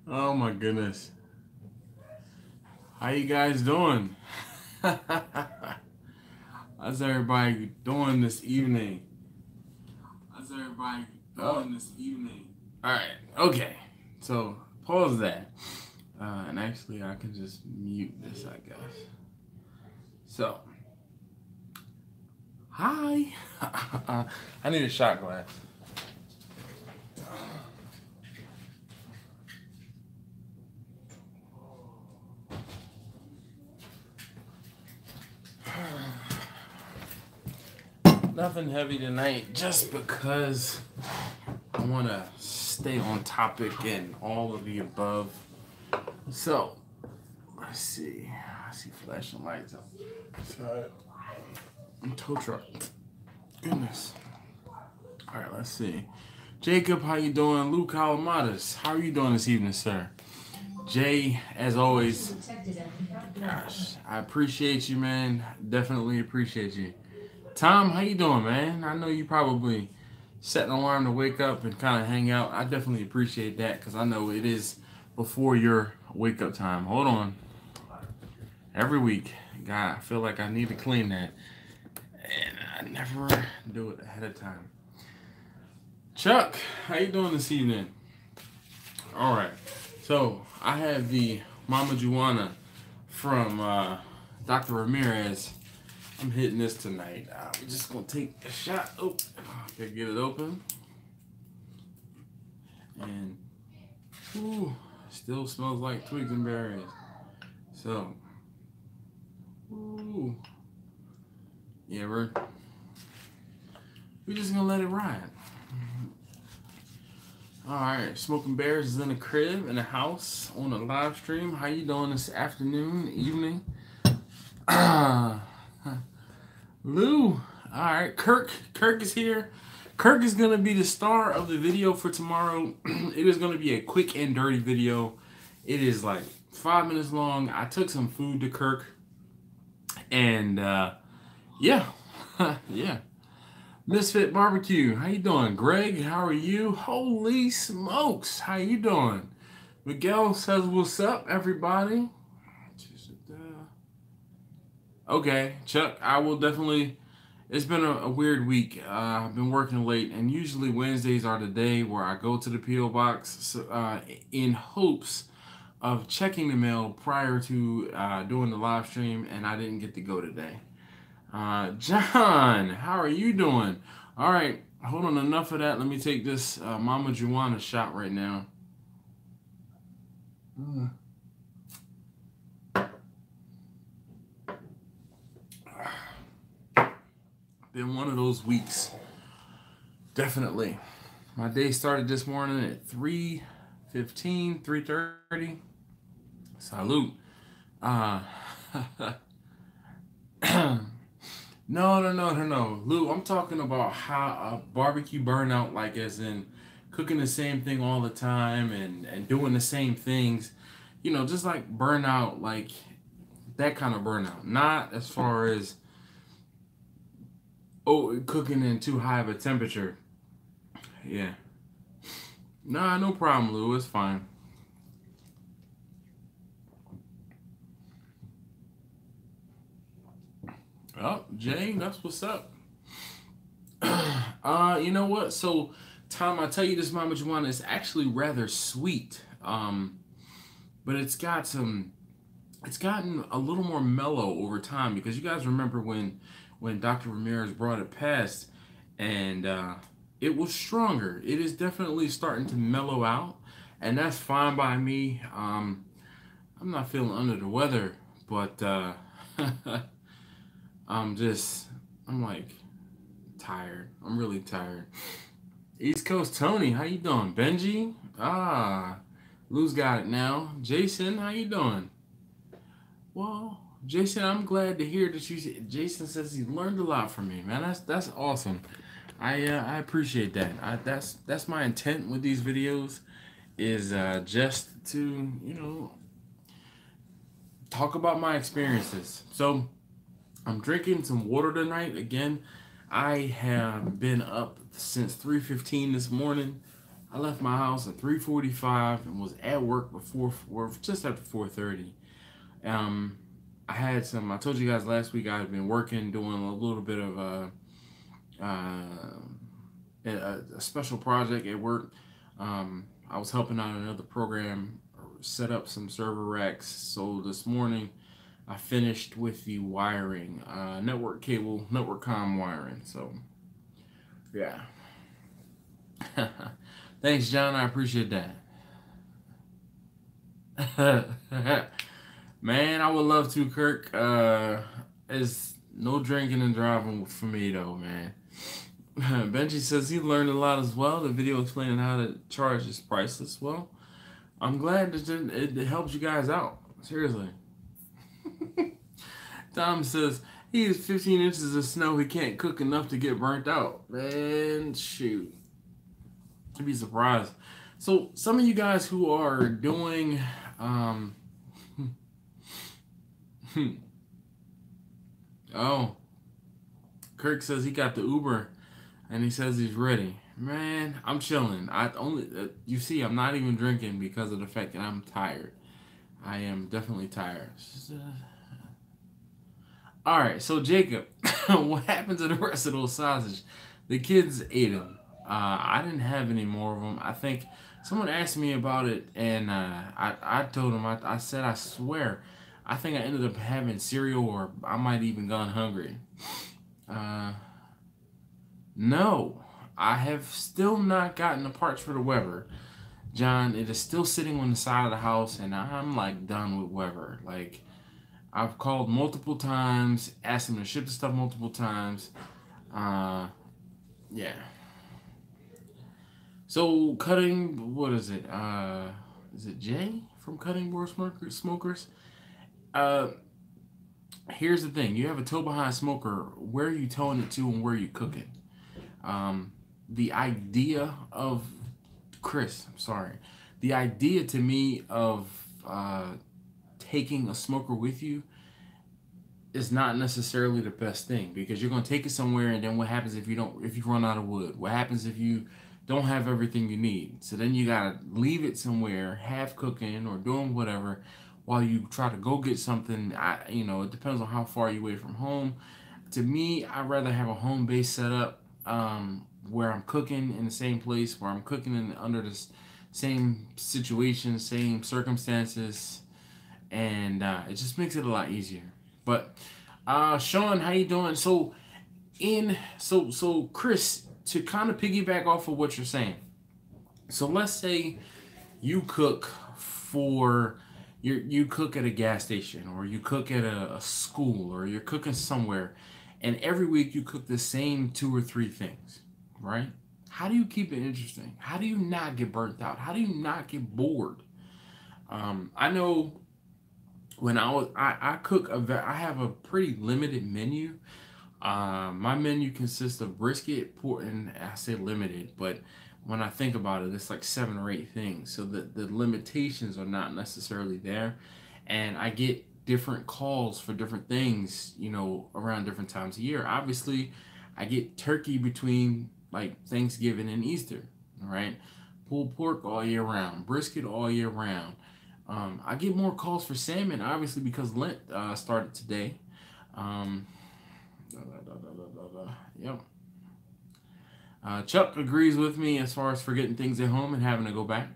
Oh my goodness. How you guys doing? How's everybody doing this evening? Alright, okay. So pause that. And actually I can just mute this, I guess. So hi. I need a shot glass. Nothing heavy tonight, just because I want to stay on topic and all of the above. So, let's see. I see flashing lights outside. Tow truck. Goodness. All right, let's see. Jacob, how you doing? Luke Calamadas, how are you doing this evening, sir? Jay, as always, gosh, I appreciate you, man. Definitely appreciate you. Tom, how you doing, man? I know you probably set an alarm to wake up and kind of hang out. I definitely appreciate that because I know it is before your wake up time. Hold on. Every week, God, I feel like I need to clean that. And I never do it ahead of time. Chuck, how you doing this evening? All right. So, I have the Mama Juana from Dr. Ramirez. I'm hitting this tonight. We're just gonna take a shot. Oh, gotta get it open. And ooh, still smells like twigs and berries. So, ooh, yeah, we're just gonna let it ride. All right, Smoking Bears is in the crib, in the house, on a live stream. How you doing this afternoon, evening? Lou, all right. Kirk is here. Kirk is gonna be the star of the video for tomorrow. It is gonna be a quick and dirty video. It is like 5 minutes long. I took some food to Kirk, and yeah, yeah. Misfit Barbecue, how you doing? Greg, how are you? Holy smokes, how you doing? Miguel says, what's up, everybody? Okay, Chuck, I will definitely, it's been a weird week. I've been working late, and usually Wednesdays are the day where I go to the P.O. box in hopes of checking the mail prior to doing the live stream, and I didn't get to go today. John, how are you doing? All right, hold on, enough of that. Let me take this Mama Juana shot right now. Been one of those weeks. Definitely. My day started this morning at 3:15, 3:30. Salute. No. Lou, I'm talking about how barbecue burnout, like as in cooking the same thing all the time and doing the same things. You know, just like burnout, like that kind of burnout. Not as far as cooking in too high of a temperature. Yeah. Nah, no problem, Lou. It's fine. Oh, Jay, that's what's up. You know what? So, Tom, I tell you, this Mama Juana is actually rather sweet. But it's gotten a little more mellow over time because you guys remember when Dr. Ramirez brought it past, and it was stronger. It is definitely starting to mellow out, and that's fine by me. I'm not feeling under the weather, but I'm like tired. I'm really tired. East Coast Tony, how you doing? Benji? Lou's got it now. Jason, how you doing? Well, Jason, I'm glad to hear that Jason says he learned a lot from me, man. That's awesome. I appreciate that. That's my intent with these videos, is just to talk about my experiences. So I'm drinking some water tonight. Again, I have been up since 3:15 this morning. I left my house at 3:45 and was at work before just after 4:30. I had some. I told you guys last week I had been working, doing a little bit of a special project at work. I was helping out another program set up some server racks. So this morning I finished with the wiring, network cable, network comm wiring. So yeah. Thanks, John. I appreciate that. Man, I would love to, Kirk. It's no drinking and driving for me, though, man. Benji says he learned a lot as well. The video explaining how to charge is priceless. Well, I'm glad that it helps you guys out. Seriously. Tom says he has 15 inches of snow. He can't cook enough to get burnt out. Man, shoot. I'd be surprised. So some of you guys who are doing oh, Kirk says he got the Uber and he says he's ready. Man, I'm chilling. You see, I'm not even drinking because of the fact that I'm tired. I am definitely tired. All right, so Jacob, what happened to the rest of those sausage? The kids ate them. I didn't have any more of them. I think someone asked me about it, and I told them, I said, I swear, I think I ended up having cereal, or I might even gone hungry. No, I have still not gotten the parts for the Weber. John, it is still sitting on the side of the house, and I'm like done with Weber. Like, I've called multiple times, asked them to ship the stuff multiple times. Yeah. So cutting, what is it? Is it Jay from Cutting Board Smokers? Here's the thing: you have a tow behind smoker. Where are you towing it to, and where are you cooking? The idea of the idea to me of taking a smoker with you is not necessarily the best thing, because you're going to take it somewhere, and then what happens if you run out of wood? What happens if you don't have everything you need? So then you got to leave it somewhere, half cooking or doing whatever, while you try to go get something. It depends on how far you're away from home. To me, I'd rather have a home base setup where I'm cooking in the same place, where I'm cooking under the same situation, same circumstances, and it just makes it a lot easier. But Sean, how you doing? So Chris, to kind of piggyback off of what you're saying. So let's say you cook you cook at a gas station, or you cook at a school, or you're cooking somewhere, and every week you cook the same 2 or 3 things, right? How do you keep it interesting? How do you not get burnt out? How do you not get bored? I know when I cook, I have a pretty limited menu. My menu consists of brisket, pork, and I say limited, but when I think about it, it's like 7 or 8 things. So the limitations are not necessarily there. And I get different calls for different things, around different times of year. Obviously, I get turkey between like Thanksgiving and Easter, right? Pulled pork all year round, brisket all year round. I get more calls for salmon, obviously, because Lent started today. Yep. Chuck agrees with me as far as forgetting things at home and having to go back.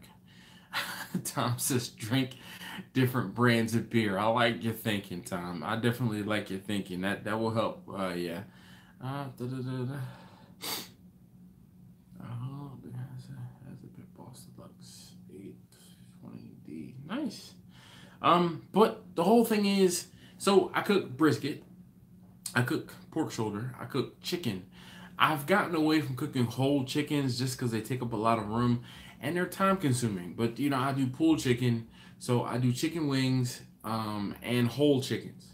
Tom says drink different brands of beer. I like your thinking, Tom. I definitely like your thinking. That will help. Yeah. Has a Pit Boss Deluxe 820D. Nice. But the whole thing is, so I cook brisket, I cook pork shoulder, I cook chicken. I've gotten away from cooking whole chickens just because they take up a lot of room and they're time consuming. But I do pulled chicken, so I do chicken wings and whole chickens,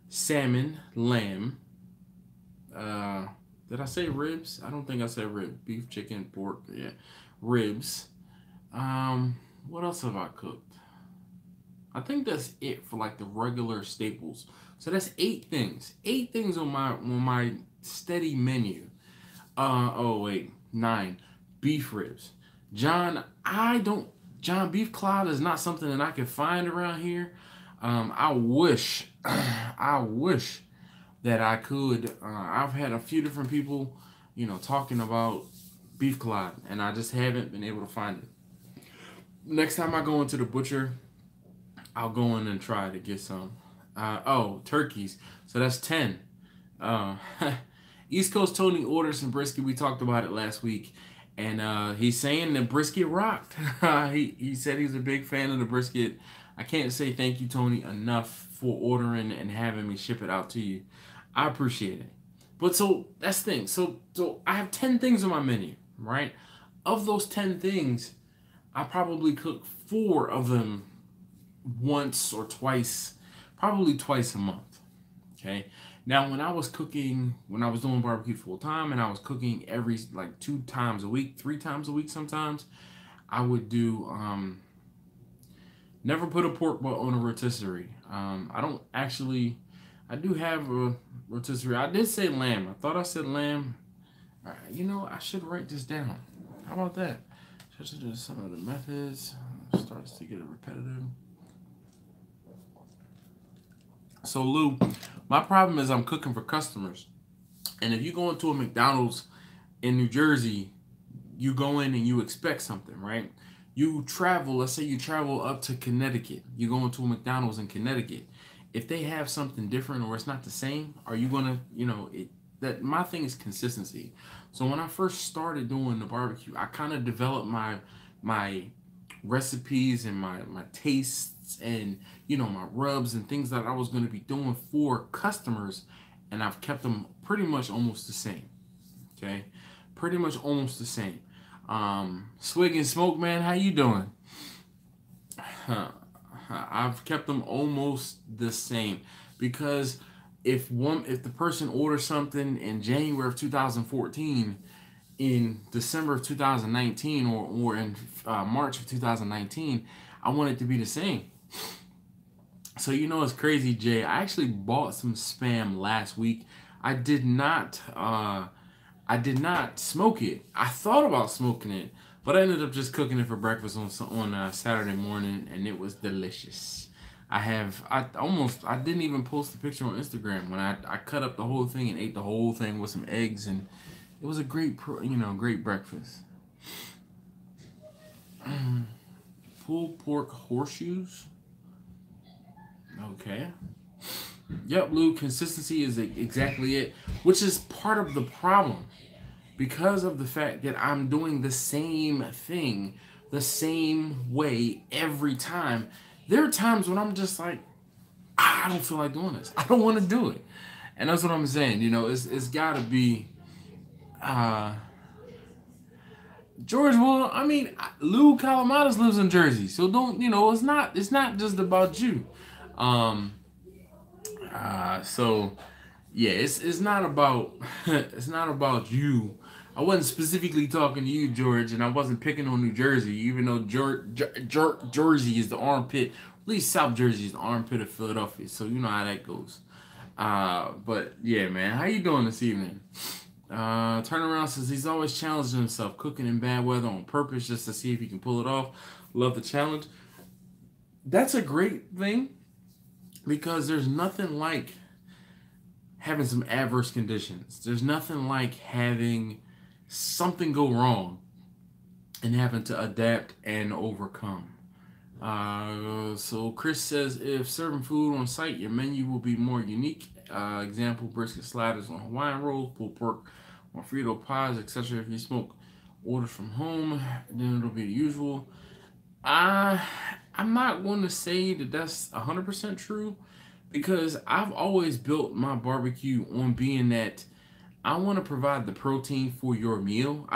salmon, lamb. Did I say ribs? I don't think I said ribs. Beef, chicken, pork, yeah, ribs. What else have I cooked? I think that's it for like the regular staples. So that's 8 things. 8 things on my steady menu. 9 beef ribs, John, John, beef cloud is not something that I can find around here. I wish, I wish that I could. I've had a few different people, talking about beef cloud, and I just haven't been able to find it. Next time I go into the butcher, I'll go in and try to get some. Oh, turkeys. So that's 10. Uh, East Coast Tony ordered some brisket. We talked about it last week. And he's saying that brisket rocked. He said he's a big fan of the brisket. I can't say thank you, Tony, enough for ordering and having me ship it out to you. I appreciate it. But so that's the thing. So I have 10 things on my menu, right? Of those 10 things, I probably cook 4 of them once or twice, probably twice a month. Okay. Now, when I was doing barbecue full time, and I was cooking every 2 times a week, 3 times a week sometimes, I would do never put a pork butt on a rotisserie. I do have a rotisserie. I did say lamb. I thought I said lamb. I should write this down. How about that? Just do some of the methods. Starts to get repetitive. So Lou, my problem is I'm cooking for customers. And if you go into a McDonald's in New Jersey, you go in and you expect something, right? You travel, let's say you travel up to Connecticut. You go into a McDonald's in Connecticut. If they have something different or it's not the same, are you gonna, my thing is consistency. So when I first started doing the barbecue, I kind of developed my recipes and my tastes and my rubs and things that I was going to be doing for customers, and I've kept them pretty much almost the same. Okay, pretty much almost the same. Swig and Smoke Man, how you doing? I've kept them almost the same, because if the person orders something in January of 2014, in December of 2019, or in March of 2019, I want it to be the same. So it's crazy, Jay. I actually bought some Spam last week. I did not smoke it. I thought about smoking it, but I ended up just cooking it for breakfast on Saturday morning, and it was delicious. I didn't even post the picture on Instagram when I cut up the whole thing and ate the whole thing with some eggs, and it was a great breakfast. Pulled pork horseshoes. Okay. Yep, Lou, consistency is exactly it, which is part of the problem, because of the fact that I'm doing the same thing the same way every time. There are times when I'm just like, I don't feel like doing this. I don't want to do it. And that's what I'm saying. It's got to be George. Well, I mean, Lou Calamatas lives in Jersey, so don't, it's not just about you. So yeah, it's not about it's not about you. I wasn't specifically talking to you, George, and I wasn't picking on New Jersey, even though Jersey is the armpit. At least South Jersey is the armpit of Philadelphia, so you know how that goes. But yeah, man, how you doing this evening? Turnaround says he's always challenging himself, cooking in bad weather on purpose just to see if he can pull it off. Love the challenge. That's a great thing, because there's nothing like having some adverse conditions. There's nothing like having something go wrong and having to adapt and overcome. So Chris says, if serving food on site, your menu will be more unique. Example, brisket sliders on Hawaiian rolls, pulled pork on Frito pies, etc. If you smoke orders from home, then it'll be the usual. I'm not going to say that that's 100% true, because I've always built my barbecue on being that I want to provide the protein for your meal.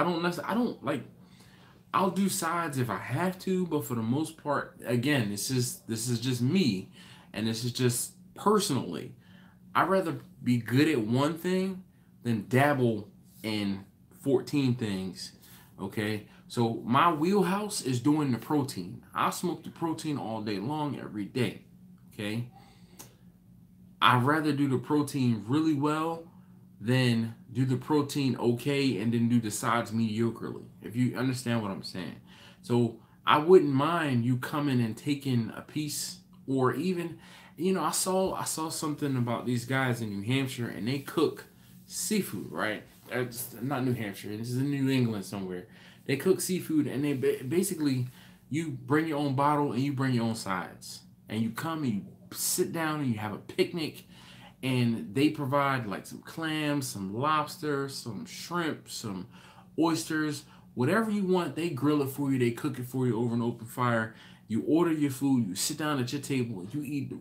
I'll do sides if I have to, but for the most part, again, this is just me, and this is just personally, I'd rather be good at one thing than dabble in 14 things. Okay, so my wheelhouse is doing the protein. I smoke the protein all day long, every day. Okay, I'd rather do the protein really well then do the protein okay, and then do the sides mediocrely, if you understand what I'm saying. So I wouldn't mind you coming and taking a piece, or even, I saw something about these guys in New Hampshire, and they cook seafood, right? It's not New Hampshire, this is in New England somewhere. They cook seafood, and they basically, you bring your own bottle and you bring your own sides, and you come and you sit down and you have a picnic, and they provide like some clams, some lobster, some shrimp, some oysters, whatever you want. They grill it for you, they cook it for you over an open fire. You order your food, you sit down at your table, you eat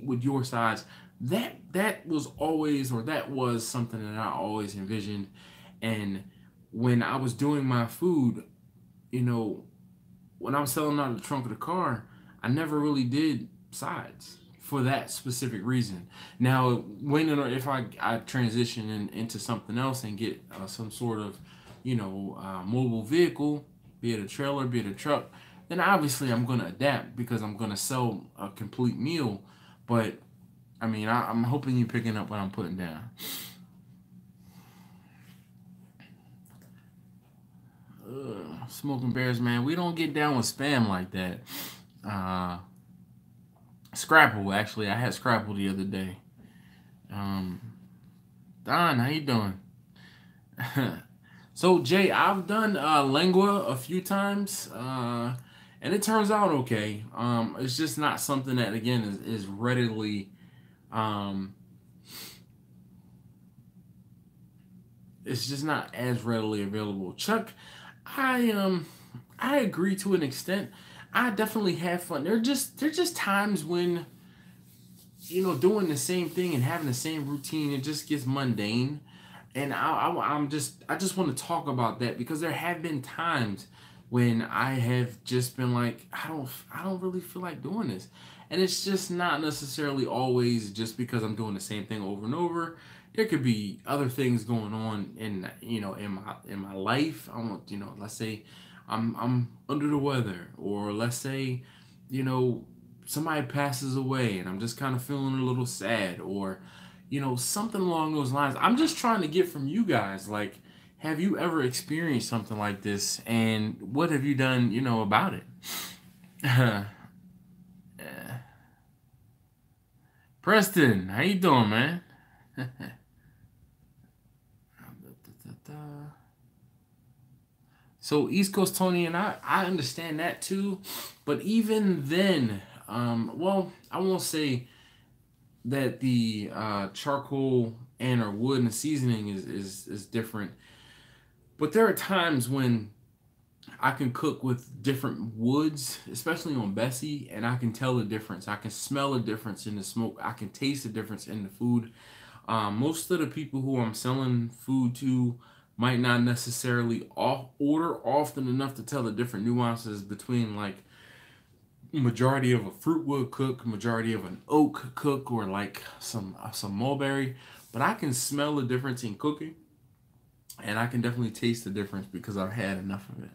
with your sides. That was something that I always envisioned. And when I was doing my food, when I was selling out of the trunk of the car, I never really did sides for that specific reason. Now, when or if I transition into something else and get some sort of, mobile vehicle, be it a trailer, be it a truck, then obviously I'm going to adapt, because I'm going to sell a complete meal. But, I mean, I'm hoping you're picking up what I'm putting down. Smoking Bears, man, we don't get down with spam like that. Scrapple, actually, I had Scrapple the other day. Don, how you doing? So, Jay, I've done lengua a few times, and it turns out okay. It's just not something that, again, is readily, it's just not as readily available. Chuck, I agree to an extent. I definitely have fun. There're just times when, doing the same thing and having the same routine, it just gets mundane. And I just want to talk about that, because there have been times when I have just been like, I don't really feel like doing this. And it's just not necessarily always just because I'm doing the same thing over and over. There could be other things going on in my life. Let's say I'm under the weather, or let's say, somebody passes away and I'm just kind of feeling a little sad, or, something along those lines. I'm just trying to get from you guys, like, have you ever experienced something like this, and what have you done, about it? Preston, how you doing, man? So East Coast Tony, and I understand that too, but even then, well, I won't say that the charcoal and or wood and seasoning is different, but there are times when I can cook with different woods, especially on Bessie, and I can tell the difference. I can smell the difference in the smoke. I can taste the difference in the food. Most of the people who I'm selling food to might not necessarily order often enough to tell the different nuances between, like, majority of a fruit wood cook, majority of an oak cook, or like some mulberry. But I can smell the difference in cooking, and I can definitely taste the difference because I've had enough of it.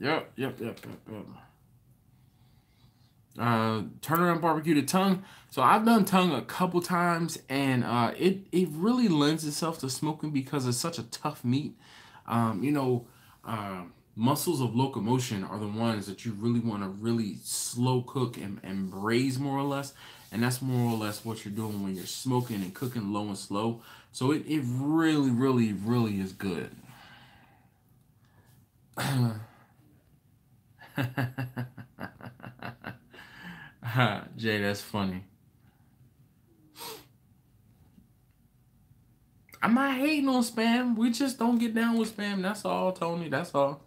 Yep. Turnaround barbecue to tongue. So I've done tongue a couple times, and it really lends itself to smoking because it's such a tough meat. Muscles of locomotion are the ones that you really want to really slow cook and braise, more or less. And that's more or less what you're doing when you're smoking and cooking low and slow. So it really, really, really is good. Jay, that's funny. I'm not hating on spam. We just don't get down with spam. That's all, Tony. That's all.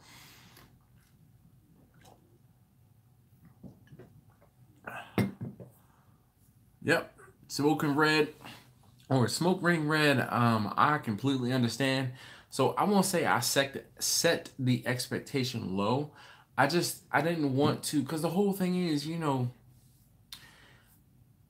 Yep. Smoking red or smoke ring red. I completely understand. So I won't say I set the expectation low. I didn't want to, because the whole thing is,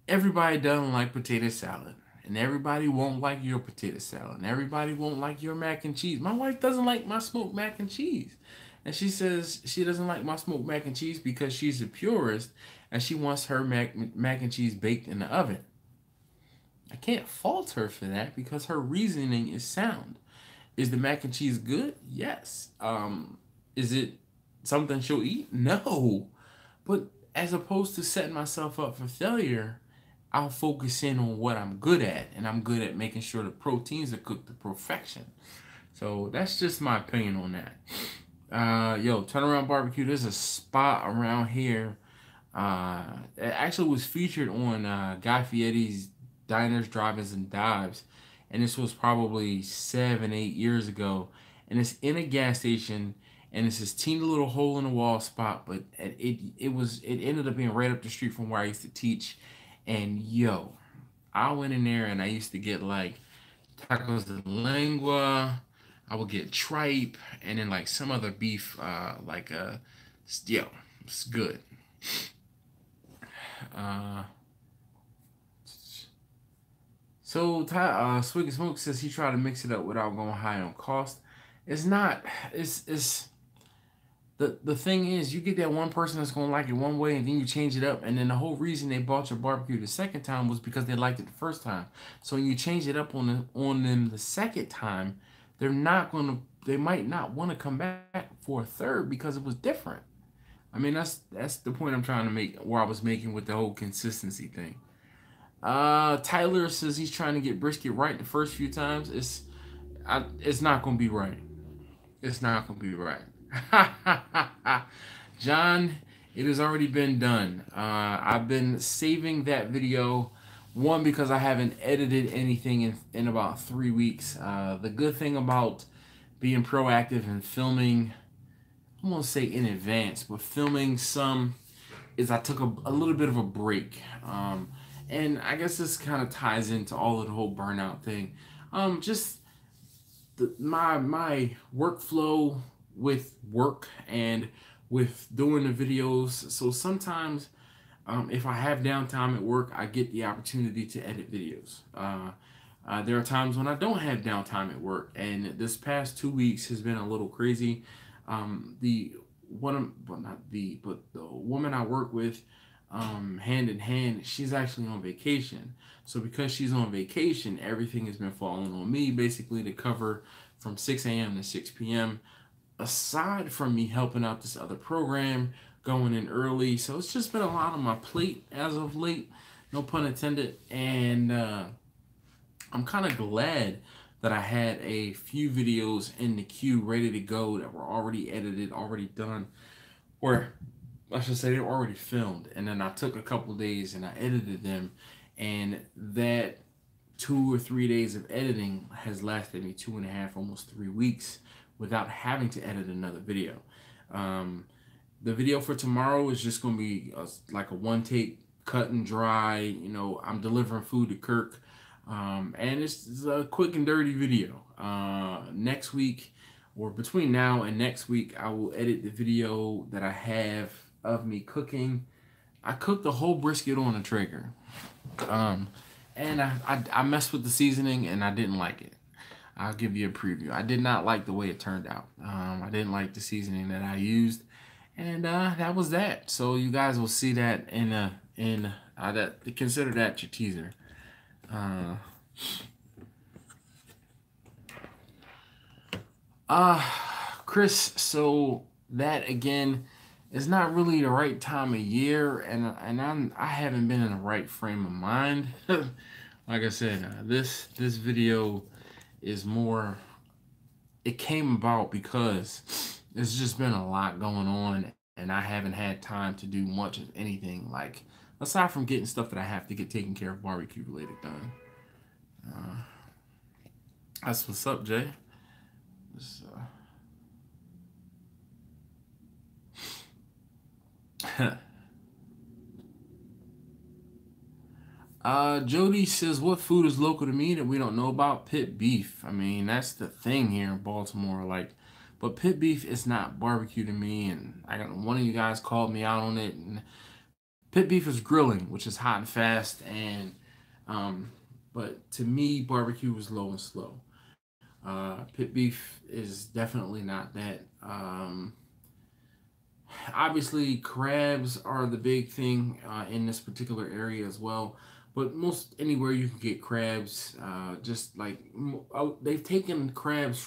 everybody doesn't like potato salad, and everybody won't like your potato salad, and everybody won't like your mac and cheese. My wife doesn't like my smoked mac and cheese, and she says she doesn't like my smoked mac and cheese because she's a purist and she wants her mac and cheese baked in the oven. I can't fault her for that because her reasoning is sound. Is the mac and cheese good? Yes. Is it something she'll eat? No. But as opposed to setting myself up for failure, I'll focus in on what I'm good at, and I'm good at making sure the proteins are cooked to perfection. So that's just my opinion on that. Yo, Turnaround Barbecue, there's a spot around here. It actually was featured on Guy Fieri's Diners, Drive-Ins, and Dives. And this was probably 7, 8 years ago. And it's in a gas station. And it's this teeny little hole in the wall spot. But it ended up being right up the street from where I used to teach. And yo, I went in there and I used to get like tacos de lengua. I would get tripe and then like some other beef, yo, it's good. Swig and Smoke says he tried to mix it up without going high on cost. It's not. It's the thing is, you get that one person that's gonna like it one way, and then you change it up, and then the whole reason they bought your barbecue the second time was because they liked it the first time. So when you change it up on them the second time, they might not want to come back for a third because it was different. I mean, that's the point I'm trying to make, where I was making with the whole consistency thing. Tyler says he's trying to get brisket right the first few times. It's not gonna be right. It's not gonna be right. John, it has already been done. I've been saving that video. One, because I haven't edited anything in about 3 weeks. The good thing about being proactive and filming, I won't say in advance, but filming some, is I took a little bit of a break. And I guess this kind of ties into all of the whole burnout thing. Just my workflow with work and with doing the videos. So sometimes if I have downtime at work, I get the opportunity to edit videos. There are times when I don't have downtime at work, and this past 2 weeks has been a little crazy. The woman I work with, hand in hand, she's actually on vacation. So because she's on vacation, everything has been falling on me, basically to cover from 6 a.m. to 6 p.m. aside from me helping out this other program, going in early. So it's just been a lot on my plate as of late, no pun intended. And I'm kind of glad that I had a few videos in the queue ready to go that were already edited, already done, or I should say they were already filmed. And then I took a couple days and I edited them, and that 2 or 3 days of editing has lasted me 2.5, almost 3 weeks without having to edit another video. The video for tomorrow is just going to be like a one take, cut and dry. You know, I'm delivering food to Kirk. And it's a quick and dirty video. Next week, or between now and next week, I will edit the video that I have of me cooking. I cooked the whole brisket on a Traeger. And I messed with the seasoning and I didn't like it. I'll give you a preview. I did not like the way it turned out. I didn't like the seasoning that I used. And that was that. So you guys will see that consider that your teaser. Chris, so that again is not really the right time of year, and I haven't been in the right frame of mind. Like I said, this video is more, it came about because there's just been a lot going on, and I haven't had time to do much of anything, like aside from getting stuff that I have to get taken care of barbecue related done. That's what's up, Jay. Jody says, what food is local to me that we don't know about? Pit beef. I mean, that's the thing here in Baltimore. Like, but pit beef is not barbecue to me, and I got one of you guys called me out on it. And pit beef is grilling, which is hot and fast, and but to me, barbecue is low and slow. Pit beef is definitely not that. Obviously, crabs are the big thing in this particular area as well. but most anywhere you can get crabs. Just like they've taken crabs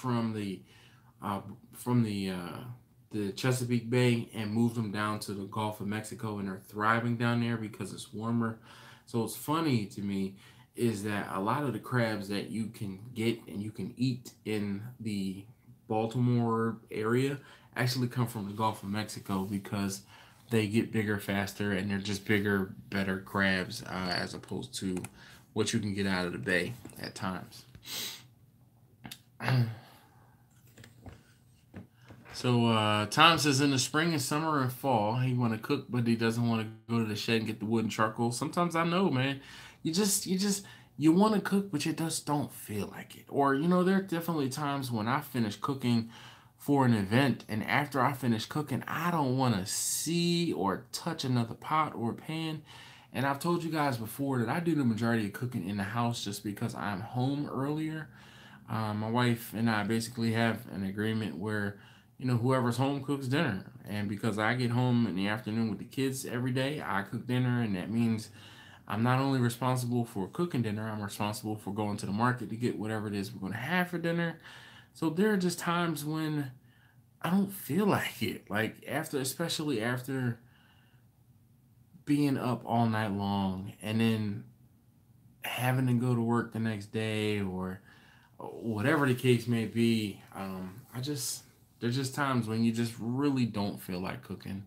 uh, from the Chesapeake Bay and moved them down to the Gulf of Mexico, and they're thriving down there because it's warmer. So it's funny to me is that a lot of the crabs that you can get and you can eat in the Baltimore area actually come from the Gulf of Mexico because they get bigger faster and they're just bigger, better crabs as opposed to what you can get out of the bay at times. So Tom says in the spring and summer and fall he want to cook, but he doesn't want to go to the shed and get the wood and charcoal. Sometimes I know, man, you want to cook, but you just don't feel like it. Or there are definitely times when I finish cooking for an event, and after I finish cooking, I don't want to see or touch another pot or pan. And I've told you guys before that I do the majority of cooking in the house just because I'm home earlier. My wife and I basically have an agreement where, whoever's home cooks dinner. And because I get home in the afternoon with the kids every day, I cook dinner. And that means I'm not only responsible for cooking dinner, I'm responsible for going to the market to get whatever it is we're going to have for dinner. So there are just times when I don't feel like it. Like especially after being up all night long and then having to go to work the next day or whatever the case may be. There's just times when you just really don't feel like cooking.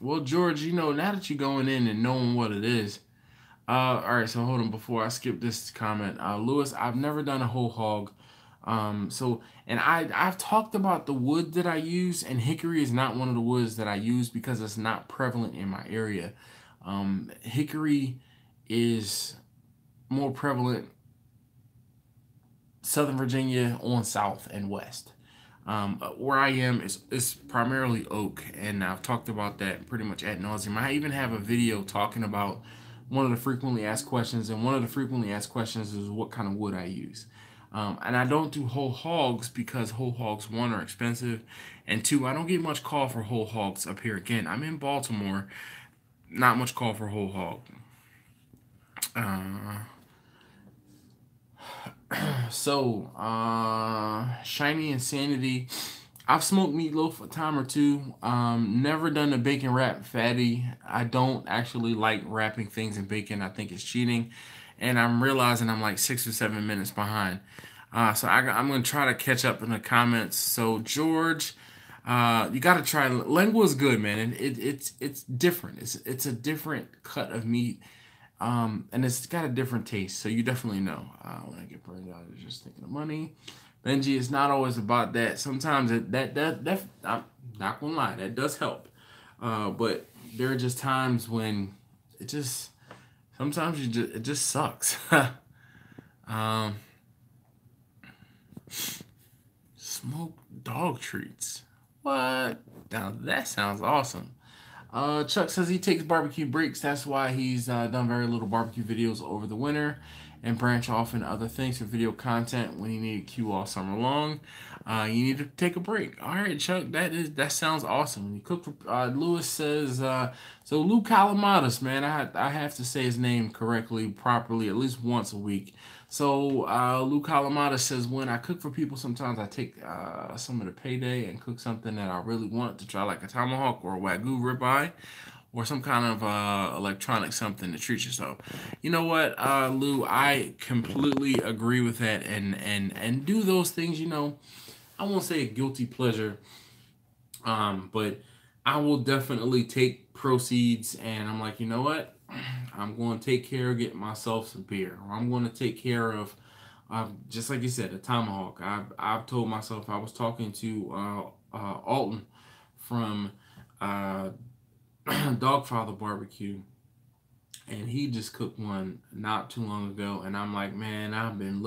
Well, George, now that you're going in and knowing what it is, all right, so hold on before I skip this comment. Lewis, I've never done a whole hog. And I've talked about the wood that I use, and hickory is not one of the woods that I use because it's not prevalent in my area. Hickory is more prevalent Southern Virginia on south and west. Where I am is primarily oak, and I've talked about that pretty much ad nauseum. I even have a video talking about one of the frequently asked questions, and one of the frequently asked questions is what kind of wood I use. And I don't do whole hogs because whole hogs, one, are expensive, and two, I don't get much call for whole hogs up here. Again, I'm in Baltimore, not much call for whole hog. Shiny Insanity. I've smoked meatloaf a time or two. Never done a bacon wrap fatty. I don't actually like wrapping things in bacon. I think it's cheating. And I'm realizing I'm like 6 or 7 minutes behind. So I'm going to try to catch up in the comments. So George, you got to try. Lengua is good, man. And it's different. It's a different cut of meat. And it's got a different taste, so you definitely know. When I get burned out, I'm just thinking of money. Benji, it's not always about that. Sometimes that I'm not gonna lie, that does help. But there are just times when it just it just sucks. Smoked dog treats. What? Now that sounds awesome. Chuck says he takes barbecue breaks. That's why he's done very little barbecue videos over the winter and branch off into other things for video content when you need a cue all summer long. You need to take a break. All right, Chuck, that sounds awesome. When you cook for, Lewis says, so Lou Calamatas, man, I have to say his name correctly, properly, at least once a week. So Lou Calamatas says, when I cook for people, sometimes I take some of the payday and cook something that I really want to try, like a tomahawk or a Wagyu ribeye, or some kind of electronic something to treat yourself. You know what, Lou, I completely agree with that, and do those things, I won't say a guilty pleasure, but I will definitely take proceeds, and I'm like, you know what, I'm going to take care of getting myself some beer, or I'm going to take care of, just like you said, a tomahawk. I've told myself, I was talking to Alton from Dogfather Barbecue, and he just cooked one not too long ago, and I'm like, man, I've been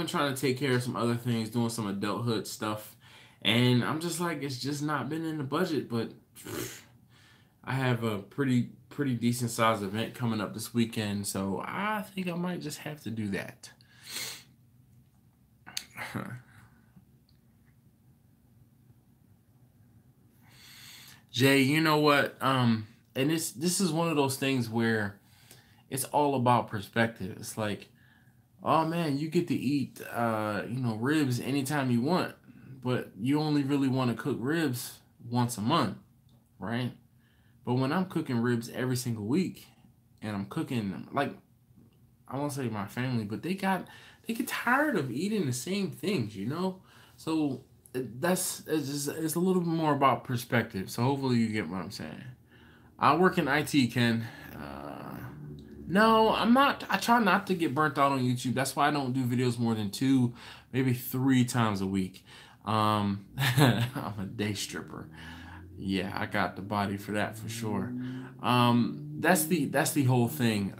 trying to take care of some other things, doing some adulthood stuff, and I'm just like, it's just not been in the budget. But I have a pretty decent sized event coming up this weekend, so I think I might just have to do that. Jay, you know what? And this is one of those things where it's all about perspective. It's like, oh man, you get to eat ribs anytime you want, but you only really want to cook ribs once a month, right? But when I'm cooking ribs every single week, and I'm cooking like, I won't say my family, but they get tired of eating the same things, you know. So it's a little bit more about perspective. So hopefully you get what I'm saying. I work in IT, Ken. No, I'm not. I try not to get burnt out on YouTube. That's why I don't do videos more than 2, maybe 3 times a week. I'm a day stripper. Yeah, I got the body for that for sure. That's the whole thing.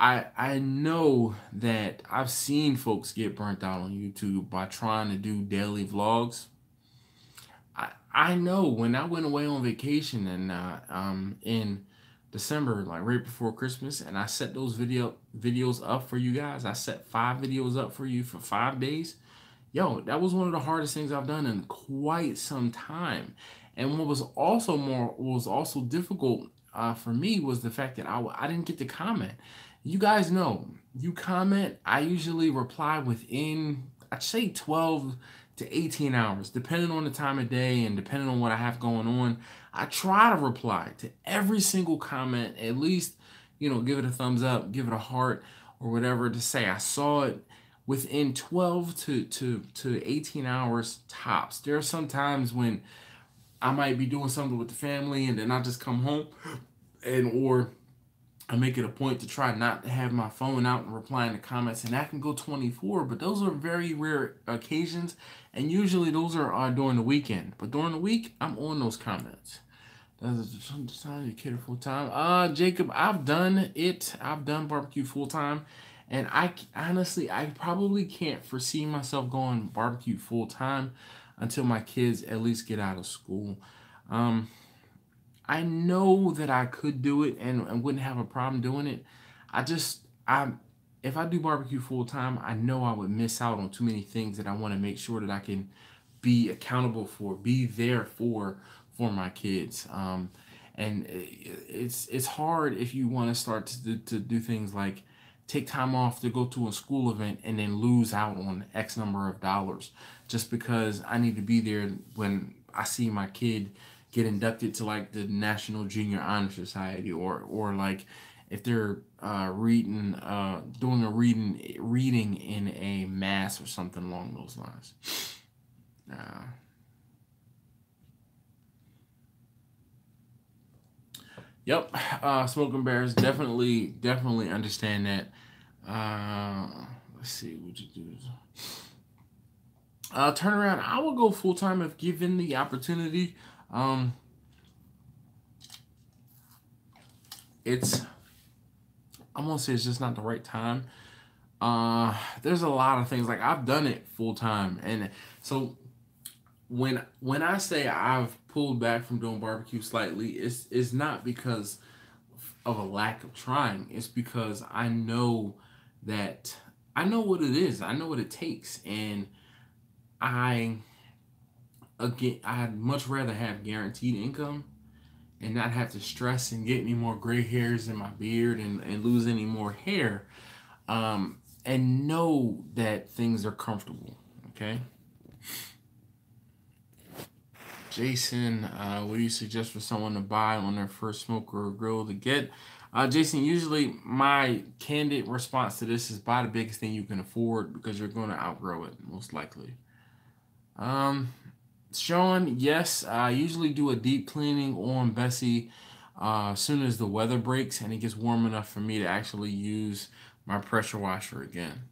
I know that I've seen folks get burnt out on YouTube by trying to do daily vlogs. I know when I went away on vacation and in December, like right before Christmas, and I set those videos up for you guys. I set 5 videos up for you for 5 days. Yo, that was one of the hardest things I've done in quite some time. And what was also difficult for me was the fact that I didn't get to comment. You guys know, you comment, I usually reply within, I'd say 12 to 18 hours, depending on the time of day and depending on what I have going on. I try to reply to every single comment, at least, give it a thumbs up, give it a heart or whatever to say I saw it within 12 to 18 hours tops. There are some times when I might be doing something with the family and then I just come home or I make it a point to try not to have my phone out and replying to comments, and that can go 24, but those are very rare occasions, and usually those are during the weekend. But during the week, I'm on those comments. That's you kid full time. Jacob, I've done it. I've done barbecue full time, and I honestly, I probably can't foresee myself going barbecue full time until my kids at least get out of school. I know that I could do it and wouldn't have a problem doing it. If I do barbecue full time, I know I would miss out on too many things that I want to make sure that I can be accountable for, be there for my kids. And it's hard if you want to start to do things like take time off to go to a school event and then lose out on X number of dollars just because I need to be there when I see my kid get inducted to like the National Junior Honor Society or like if they're doing a reading in a mass or something along those lines. Yep, Smoking Bears definitely understand that. Let's see what you do. Turn around. I will go full time if given the opportunity. I'm gonna say it's just not the right time. There's a lot of things like I've done it full time, and so when I say I've pulled back from doing barbecue slightly, it's not because of a lack of trying. It's because I know what it is. I know what it takes, and I'd much rather have guaranteed income and not have to stress and get any more gray hairs in my beard and lose any more hair, and know that things are comfortable. Okay. Jason, what do you suggest for someone to buy on their first smoker or grill to get? Jason, usually my candid response to this is buy the biggest thing you can afford because you're going to outgrow it, most likely. Sean, yes, I usually do a deep cleaning on Bessie as soon as the weather breaks and it gets warm enough for me to actually use my pressure washer again.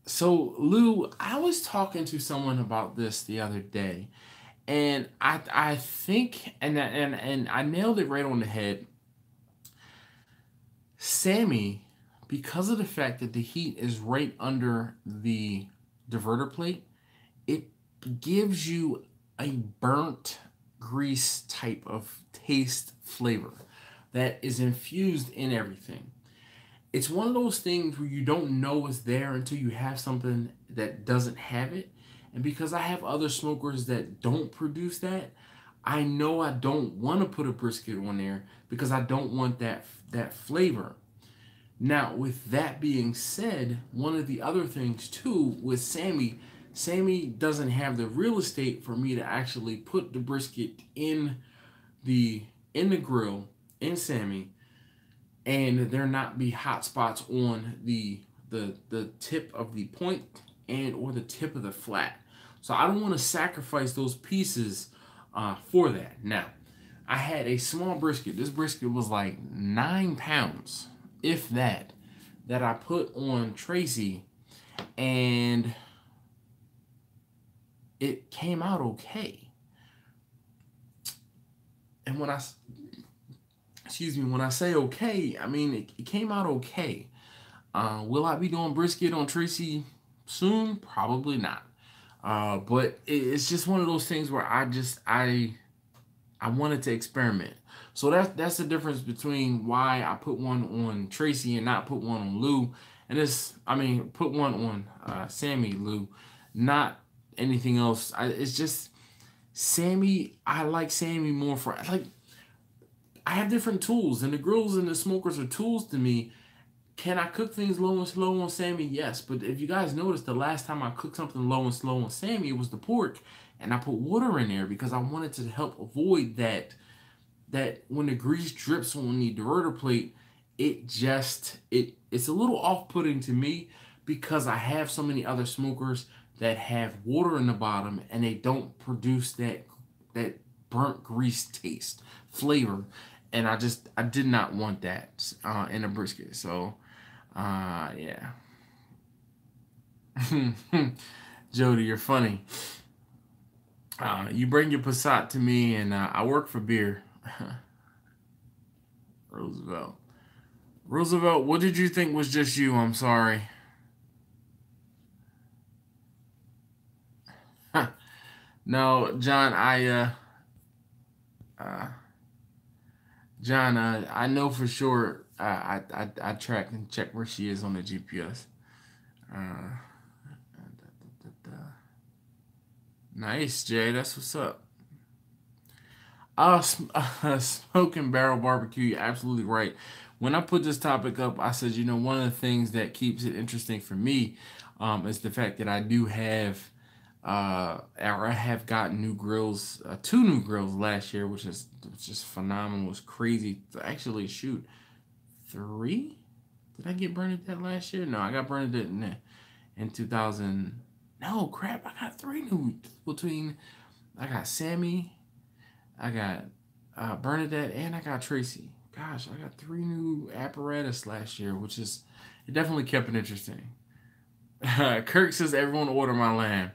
So, Lou, I was talking to someone about this the other day, and I think, and I nailed it right on the head. Sammy, because of the fact that the heat is right under the diverter plate, it gives you a burnt grease type of taste flavor that is infused in everything. it's one of those things where you don't know it's there until you have something that doesn't have it. And because I have other smokers that don't produce that, I know I don't want to put a brisket on there because I don't want that flavor. Now, with that being said, one of the other things too with Sammy doesn't have the real estate for me to actually put the brisket in the grill in Sammy, and there not be hot spots on the tip of the point and or the tip of the flat. So I don't want to sacrifice those pieces for that. Now, I had a small brisket. This brisket was like 9 pounds, if that I put on Tracy, and it came out okay. And when I say okay, I mean it came out okay. Will I be doing brisket on Tracy soon? Probably not. But it's just one of those things where I wanted to experiment. So that's the difference between why I put one on Tracy and not put one on Lou. And put one on Sammy, Lou, not anything else. It's just Sammy. I like Sammy more for I have different tools, and the grills and the smokers are tools to me. Can I cook things low and slow on Sammy? Yes. But if you guys noticed, the last time I cooked something low and slow on Sammy, it was the pork, and I put water in there because I wanted to help avoid that when the grease drips on the diverter plate, it's a little off-putting to me because I have so many other smokers that have water in the bottom and they don't produce that burnt grease taste flavor, and I did not want that in a brisket. So yeah. Jody, you're funny. You bring your Passat to me, and I work for beer. Roosevelt, what did you think was just you? I'm sorry. No, John, I know for sure. I track and check where she is on the GPS. Nice, Jay. That's what's up. Smoking barrel barbecue. You're absolutely right. When I put this topic up, I said, one of the things that keeps it interesting for me is the fact that I do have, or I have gotten new grills, 2 new grills last year, which is just phenomenal. It was crazy. Actually, shoot, 3? Did I get Bernadette last year? No, I got Bernadette in 2000. No, crap, I got 3 new between. I got Sammy, I got Bernadette, and I got Tracy. Gosh, I got 3 new apparatus last year, which is, it definitely kept it interesting. Kirk says, everyone order my lamb.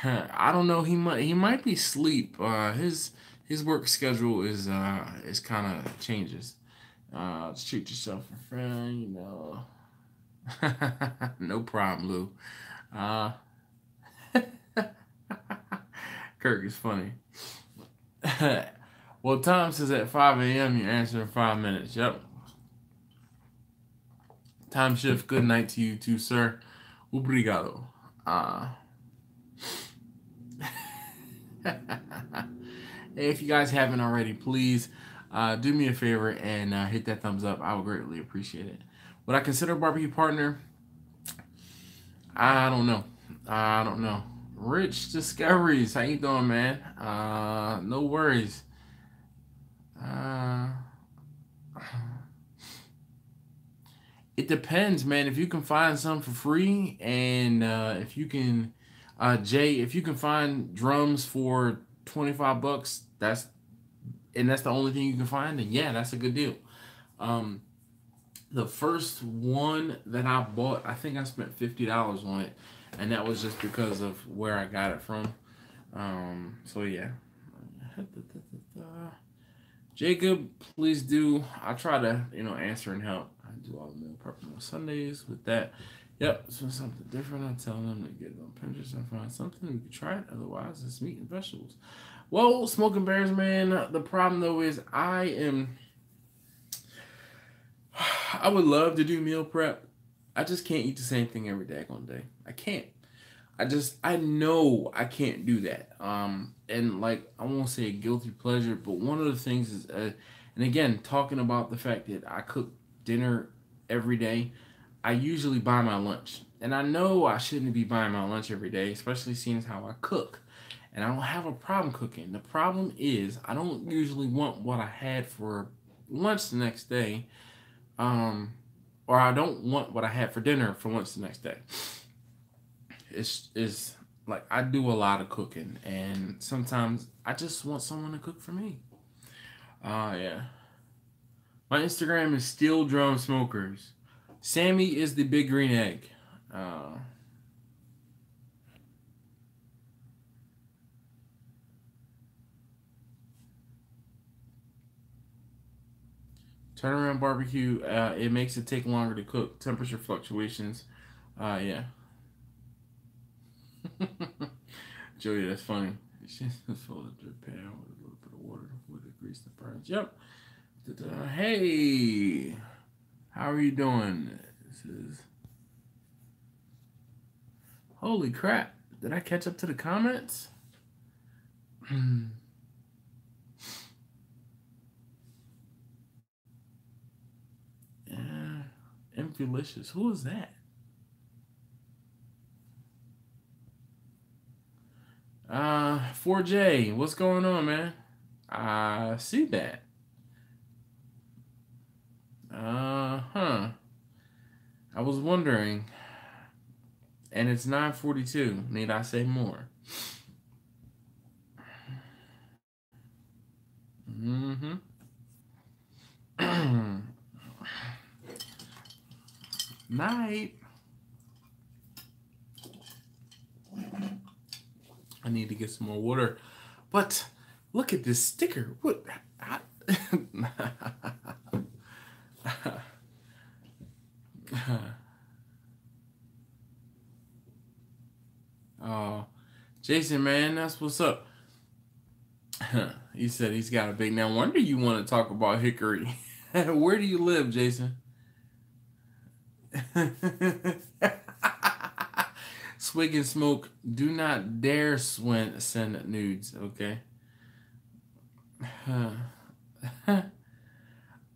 I don't know, he might be asleep. His work schedule is kind of changes. Just treat yourself a friend, No problem, Lou. Kirk is funny. Well, Tom says at 5 a.m. you answer in 5 minutes. Yep. Time shift. Good night to you too, sir. Obrigado. If you guys haven't already, please do me a favor and hit that thumbs up. I would greatly appreciate it. Would I consider a barbecue partner? I don't know. Rich Discoveries, how you doing, man? No worries. It depends, man. If you can find some for free, and if you can, Jay, if you can find drums for $25, that's the only thing you can find, then yeah, that's a good deal. The first one that I bought, I think I spent $50 on it, and that was just because of where I got it from. So yeah. Jacob, please do. I try to, answer and help. I do all the meal prepping on Sundays with that. Yep, so something different. I'm telling them to get it on Pinterest and find something we can try it. Otherwise, it's meat and vegetables. Well, Smoking Bears, man. The problem though is I I would love to do meal prep. I just can't eat the same thing every daggone day. I can't. I know I can't do that. And like, I won't say a guilty pleasure, but one of the things is, and again, talking about the fact that I cook dinner every day, I usually buy my lunch. And I know I shouldn't be buying my lunch every day, especially seeing as how I cook. And I don't have a problem cooking. The problem is I don't usually want what I had for lunch the next day. Or I don't want what I had for dinner for lunch the next day. It's like I do a lot of cooking, and sometimes I just want someone to cook for me. Yeah. My Instagram is Steel Drum Smokers. Sammy is the big green egg. Turnaround barbecue, it makes it take longer to cook. Temperature fluctuations. Yeah. Joey, that's funny. It's just fill the drip pan with a little bit of water with the grease that burns. Yep. Hey, how are you doing? This is. Holy crap! Did I catch up to the comments? Yeah, Infulicious. Who is that? 4J, what's going on, man? I see that. Huh. I was wondering. And it's 9:42. Need I say more? Mm-hmm. Night. I need to get some more water. But look at this sticker. What? Oh, Jason, man, that's what's up. He said he's got a big. No wonder you want to talk about hickory. Where do you live, Jason? Swig and smoke. Do not dare send nudes, okay?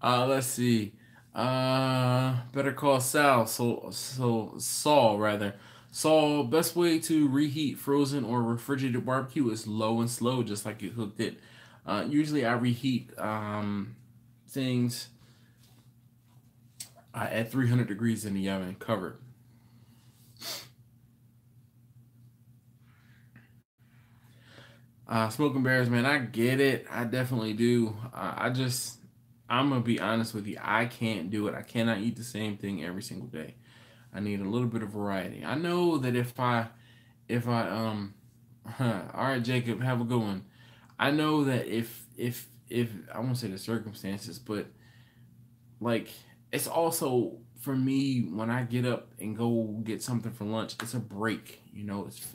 Let's see. Better call Sal. Saul rather. Saul, best way to reheat frozen or refrigerated barbecue is low and slow, just like you cooked it. Usually I reheat things at 300 degrees in the oven, covered. Smoking Bears, man, I get it. I definitely do. I'm gonna be honest with you. I can't do it. I cannot eat the same thing every single day. I need a little bit of variety. I know that if I all right, Jacob, have a good one. I know that if I won't say the circumstances, but like it's also for me when I get up and go get something for lunch, it's a break. You know, it's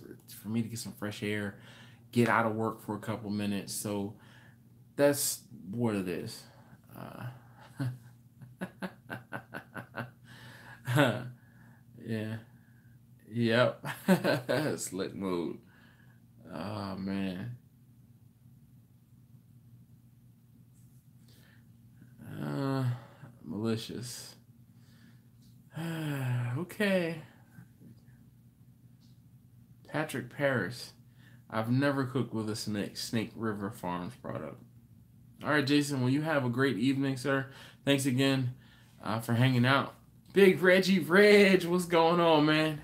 for me to get some fresh air, get out of work for a couple minutes. So that's what it is. Yeah. Yep. Slick mode. Oh man. Uh, Malicious. Okay. Patrick Paris. I've never cooked with a Snake River Farms product. All right, Jason. Well, you have a great evening, sir. Thanks again for hanging out. Big Reggie Reg, what's going on, man?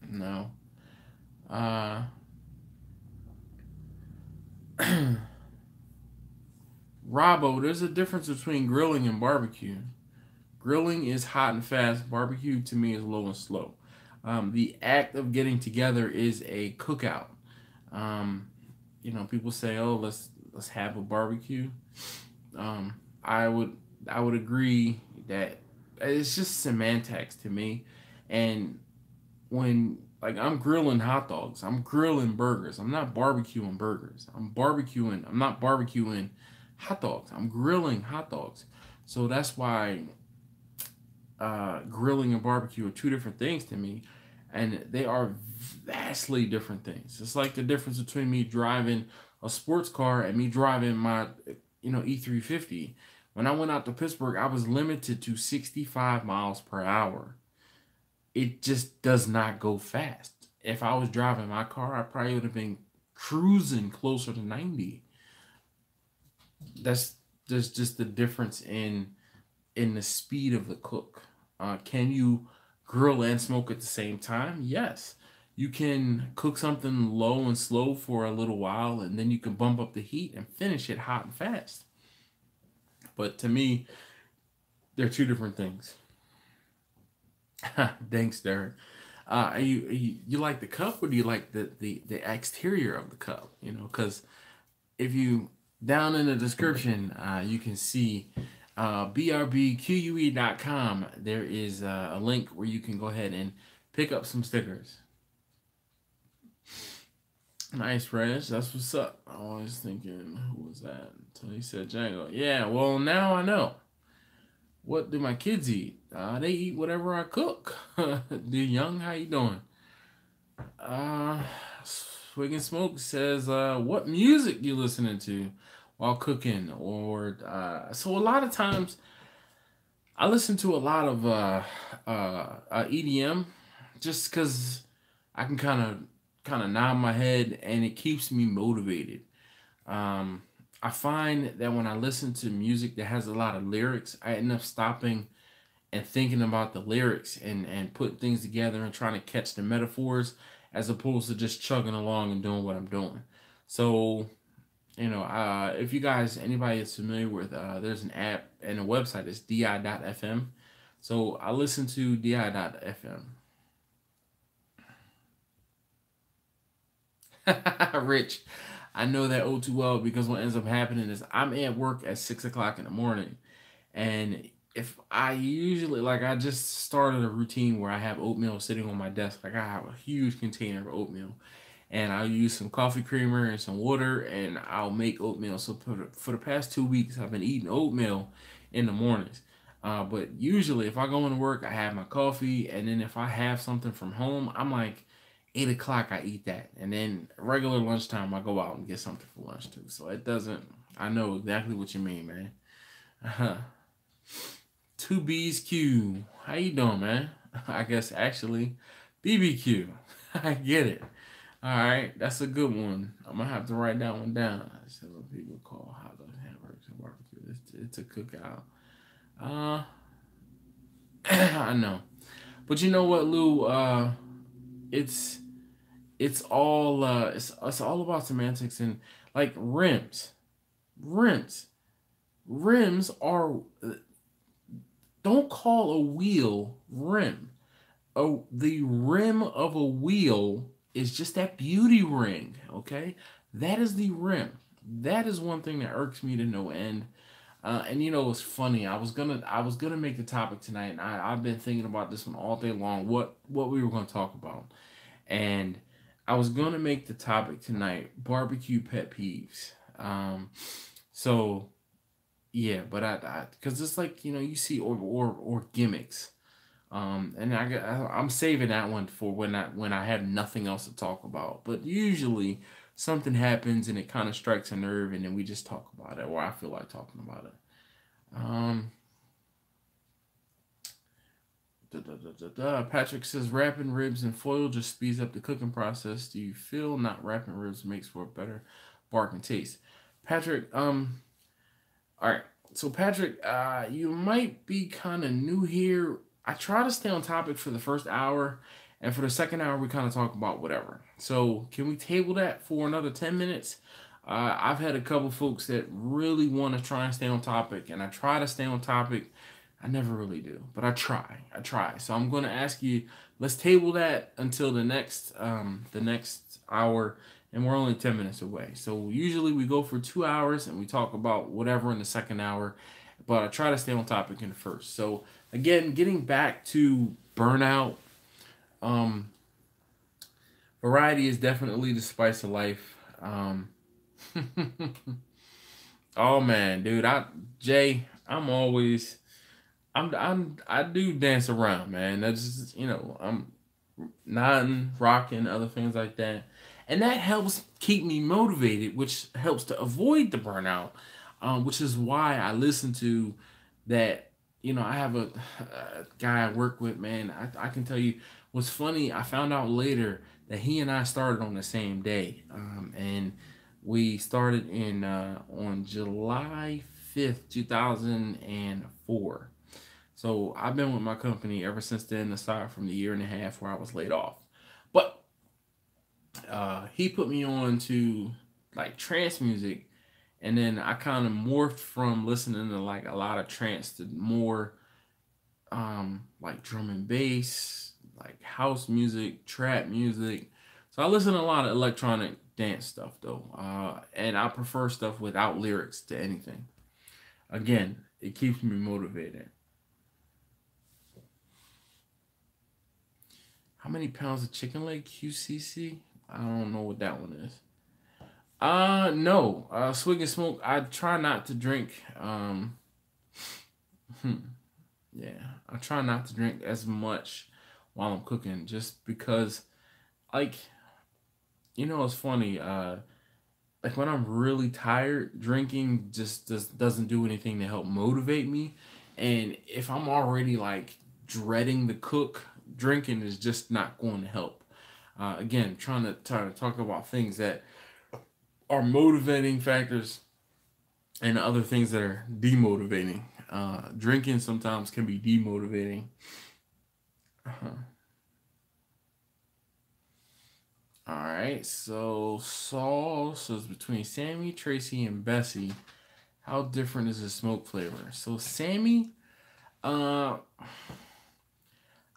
No. Robbo, there's a difference between grilling and barbecue. Grilling is hot and fast. Barbecue to me is low and slow. The act of getting together is a cookout. Um, people say, "Oh, let's have a barbecue." Um, I would agree that it's just semantics to me. And when Like, I'm grilling hot dogs. I'm grilling burgers. I'm not barbecuing burgers. I'm not barbecuing hot dogs. I'm grilling hot dogs. So that's why grilling and barbecue are two different things to me. And they are vastly different things. It's like the difference between me driving a sports car and me driving my, E350. When I went out to Pittsburgh, I was limited to 65 miles per hour. It just does not go fast. If I was driving my car, I probably would have been cruising closer to 90. There's just the difference in the speed of the cook. Can you grill and smoke at the same time? Yes. You can cook something low and slow for a little while, and then you can bump up the heat and finish it hot and fast. But to me, they're two different things. Thanks, Derek. You like the cup, or do you like the exterior of the cup? Because if you down in the description, you can see brbque.com. There is a link where you can go ahead and pick up some stickers. Nice, Reg. That's what's up. I was thinking, who was that? Until he said Django. Yeah, well, now I know. What do my kids eat? They eat whatever I cook. Do Young, how you doing? Swig and Smoke says, what music you listening to while cooking? Or so a lot of times I listen to a lot of EDM just because I can kind of nod my head and it keeps me motivated. I find that when I listen to music that has a lot of lyrics, I end up stopping and thinking about the lyrics and putting things together and trying to catch the metaphors as opposed to just chugging along and doing what I'm doing. So, if you guys, anybody is familiar with, there's an app and a website, it's di.fm. So I listen to di.fm. Rich, I know that all too well, because what ends up happening is I'm at work at 6 o'clock in the morning. And if I usually, I just started a routine where I have oatmeal sitting on my desk. Like, I have a huge container of oatmeal. And I'll use some coffee creamer and some water, and I'll make oatmeal. So for the past 2 weeks, I've been eating oatmeal in the mornings. But usually, if I go into work, I have my coffee. And then if I have something from home, I'm like, 8 o'clock, I eat that. And then regular lunchtime, I go out and get something for lunch too. So it doesn't, I know exactly what you mean, man. 2B's Q. How you doing, man? I guess actually, BBQ. I get it. All right, that's a good one. I'm going to have to write that one down. I said what people call hot dog hamburgers and barbecue. It's a cookout. I know. But you know what, Lou? It's all it's all about semantics, and like rims are, don't call a wheel rim. The rim of a wheel is just that beauty ring. Okay, that is the rim. That is one thing that irks me to no end. And it's funny. I was gonna make the topic tonight, and I've been thinking about this one all day long. What we were gonna talk about. And I was going to make the topic tonight, barbecue pet peeves. So yeah, but because it's like, you see, or gimmicks. And I'm saving that one for when I have nothing else to talk about. But usually something happens and it kind of strikes a nerve, and then we just talk about it, or I feel like talking about it. Patrick says wrapping ribs in foil just speeds up the cooking process. Do you feel not wrapping ribs makes for a better barking taste? Patrick, all right. So Patrick, you might be kind of new here. I try to stay on topic for the first hour, and for the second hour we kind of talk about whatever. So can we table that for another 10 minutes? I've had a couple folks that really want to try and stay on topic, and I try to stay on topic. I never really do, but I try. So I'm going to ask you, let's table that until the next hour, and we're only 10 minutes away. So usually we go for 2 hours and we talk about whatever in the second hour, but I try to stay on topic in the first. So again, getting back to burnout, Variety is definitely the spice of life. Oh man, dude, I do dance around, man. That's just, I'm nodding, rocking, other things like that. And that helps keep me motivated, which helps to avoid the burnout, which is why I listen to that. I have a guy I work with, man. I can tell you what's funny. I found out later that he and I started on the same day. And we started on July 5th, 2004. So I've been with my company ever since then, aside from the year and a half where I was laid off. But he put me on to like trance music, and then I kind of morphed from listening to like a lot of trance to more like drum and bass, like house music, trap music. So I listen to a lot of electronic dance stuff though, and I prefer stuff without lyrics to anything. Again, it keeps me motivated. How many pounds of chicken leg QCC? I don't know what that one is. No. Swig and smoke. I try not to drink. Yeah, I try not to drink as much while I'm cooking, just because, like, it's funny. Like when I'm really tired, drinking just doesn't do anything to help motivate me. And if I'm already like dreading the cook, drinking is just not going to help. Again, trying to talk about things that are motivating factors and other things that are demotivating. Drinking sometimes can be demotivating. Uh-huh. All right, so Saul says between Sammy, Tracy, and Bessie, how different is the smoke flavor? So Sammy, uh,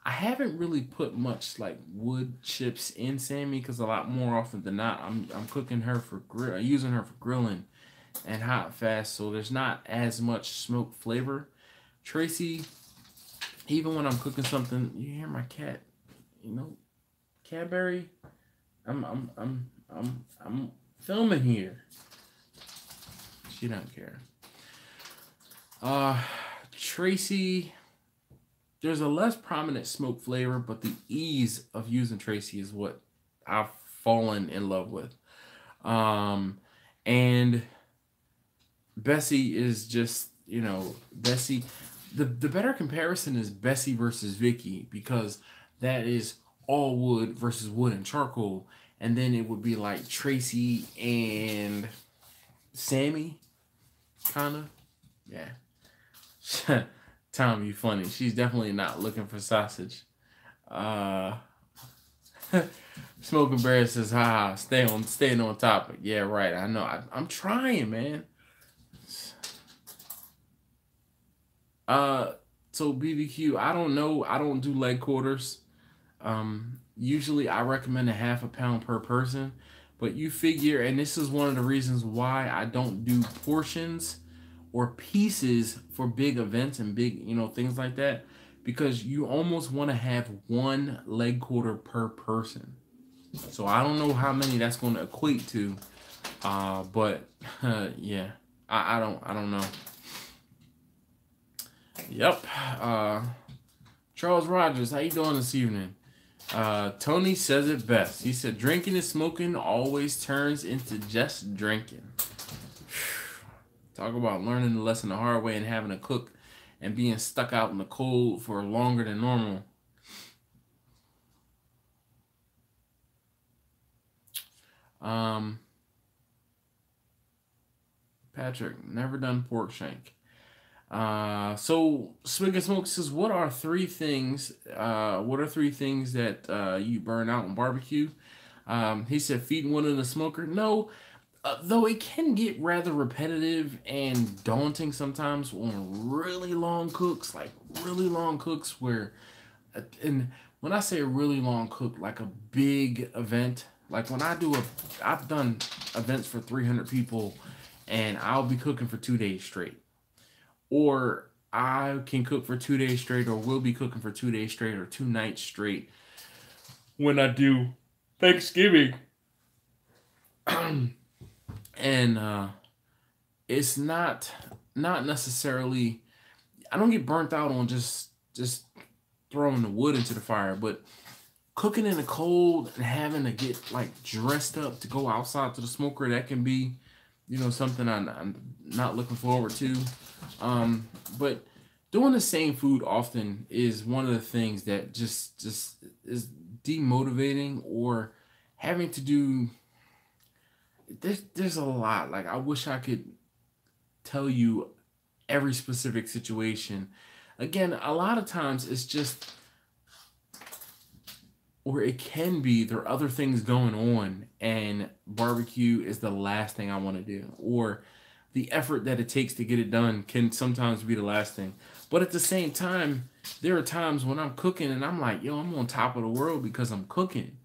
I haven't really put much like wood chips in Sammy because a lot more often than not, I'm cooking her for using her for grilling and hot fast, so there's not as much smoke flavor. Tracy, even when I'm cooking something, you hear my cat, Cadbury. I'm filming here. She don't care. Tracy, there's a less prominent smoke flavor, but the ease of using Tracy is what I've fallen in love with. And Bessie is just, Bessie. The better comparison is Bessie versus Vicky, because that is all wood versus wood and charcoal. And then it would be like Tracy and Sammy, kind of. Yeah. Tom, you funny. She's definitely not looking for sausage. Smoking Bear says, haha, staying on topic. Yeah, right. I know. I'm trying, man. So BBQ, I don't know. I don't do leg quarters. Usually I recommend a half a pound per person, but you figure, and this is one of the reasons why I don't do portions or pieces for big events and big, things like that, because you almost want to have one leg quarter per person. So I don't know how many that's going to equate to, but yeah, I don't know. Yep. Charles Rogers, how you doing this evening? Tony says it best. He said, drinking and smoking always turns into just drinking. Talk about learning the lesson the hard way and having to cook and being stuck out in the cold for longer than normal. Patrick, never done pork shank. So Swig and Smoke says, what are three things that you burn out on barbecue? He said feeding one in the smoker. No, though it can get rather repetitive and daunting sometimes on really long cooks, where, and when I say a really long cook, like a big event, like when I've done events for 300 people and I'll be cooking for 2 days straight. Or I can cook for 2 days straight, or will be cooking for 2 days straight, or 2 nights straight when I do Thanksgiving. And it's not necessarily, I don't get burnt out on just throwing the wood into the fire, but cooking in the cold and having to get like dressed up to go outside to the smoker, that can be, something I'm not looking forward to. But doing the same food often is one of the things that just is demotivating, or having to do. There's a lot. Like, I wish I could tell you every specific situation. Again, a lot of times it's just, or it can be, there are other things going on, and barbecue is the last thing I want to do, or the effort that it takes to get it done can sometimes be the last thing. But at the same time, there are times when I'm cooking and I'm like, yo, I'm on top of the world because I'm cooking.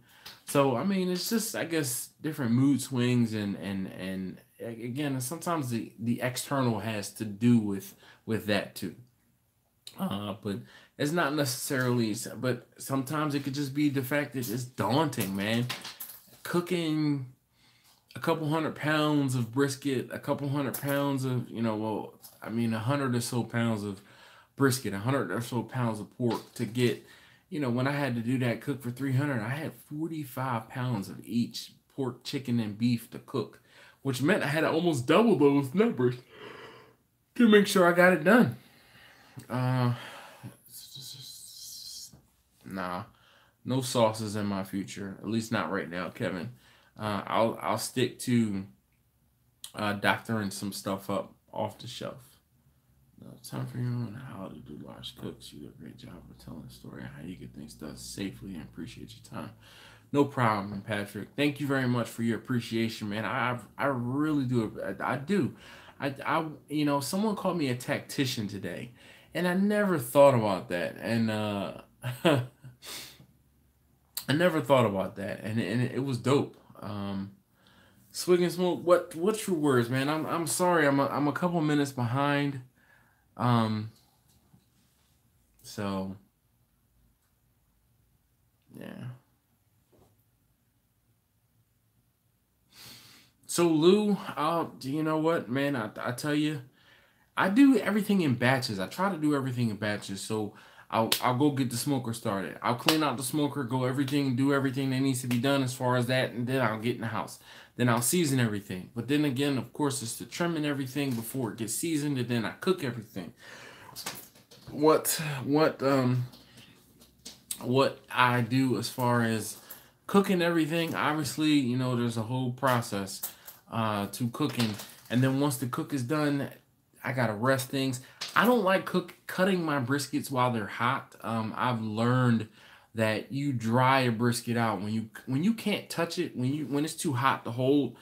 So I mean, it's just, I guess, different mood swings, and again, sometimes the external has to do with that too. But it's not necessarily. But sometimes it could just be the fact that it's daunting, man. Cooking a couple 100 pounds of brisket, a couple 100 pounds of, well, I mean, 100 or so pounds of brisket, 100 or so pounds of pork to get, when I had to do that, cook for 300, I had 45 pounds of each pork, chicken, and beef to cook, which meant I had to almost double those numbers to make sure I got it done. Nah, no sauces in my future, at least not right now, Kevin. I'll stick to doctoring some stuff up off the shelf. Time for you on how to do large cooks. You do a great job of telling the story and how you get things done safely, and appreciate your time. No problem, Patrick. Thank you very much for your appreciation, man. I really do. I do. Someone called me a tactician today, and I never thought about that. And I never thought about that, and it was dope. Swig and smoke. What's your words, man? I'm sorry. I'm a couple minutes behind. So yeah. So Lou, you know what, man? I tell you, I do everything in batches. I try to do everything in batches. So I'll go get the smoker started. I'll clean out the smoker, do everything that needs to be done as far as that, and then I'll get in the house. Then I'll season everything. But then again, of course, it's the trimming everything before it gets seasoned, and then I cook everything. What I do as far as cooking everything, obviously, there's a whole process to cooking, and then once the cook is done, I gotta rest things. I don't like cutting my briskets while they're hot. I've learned that you dry a brisket out when you can't touch it, when it's too hot to hold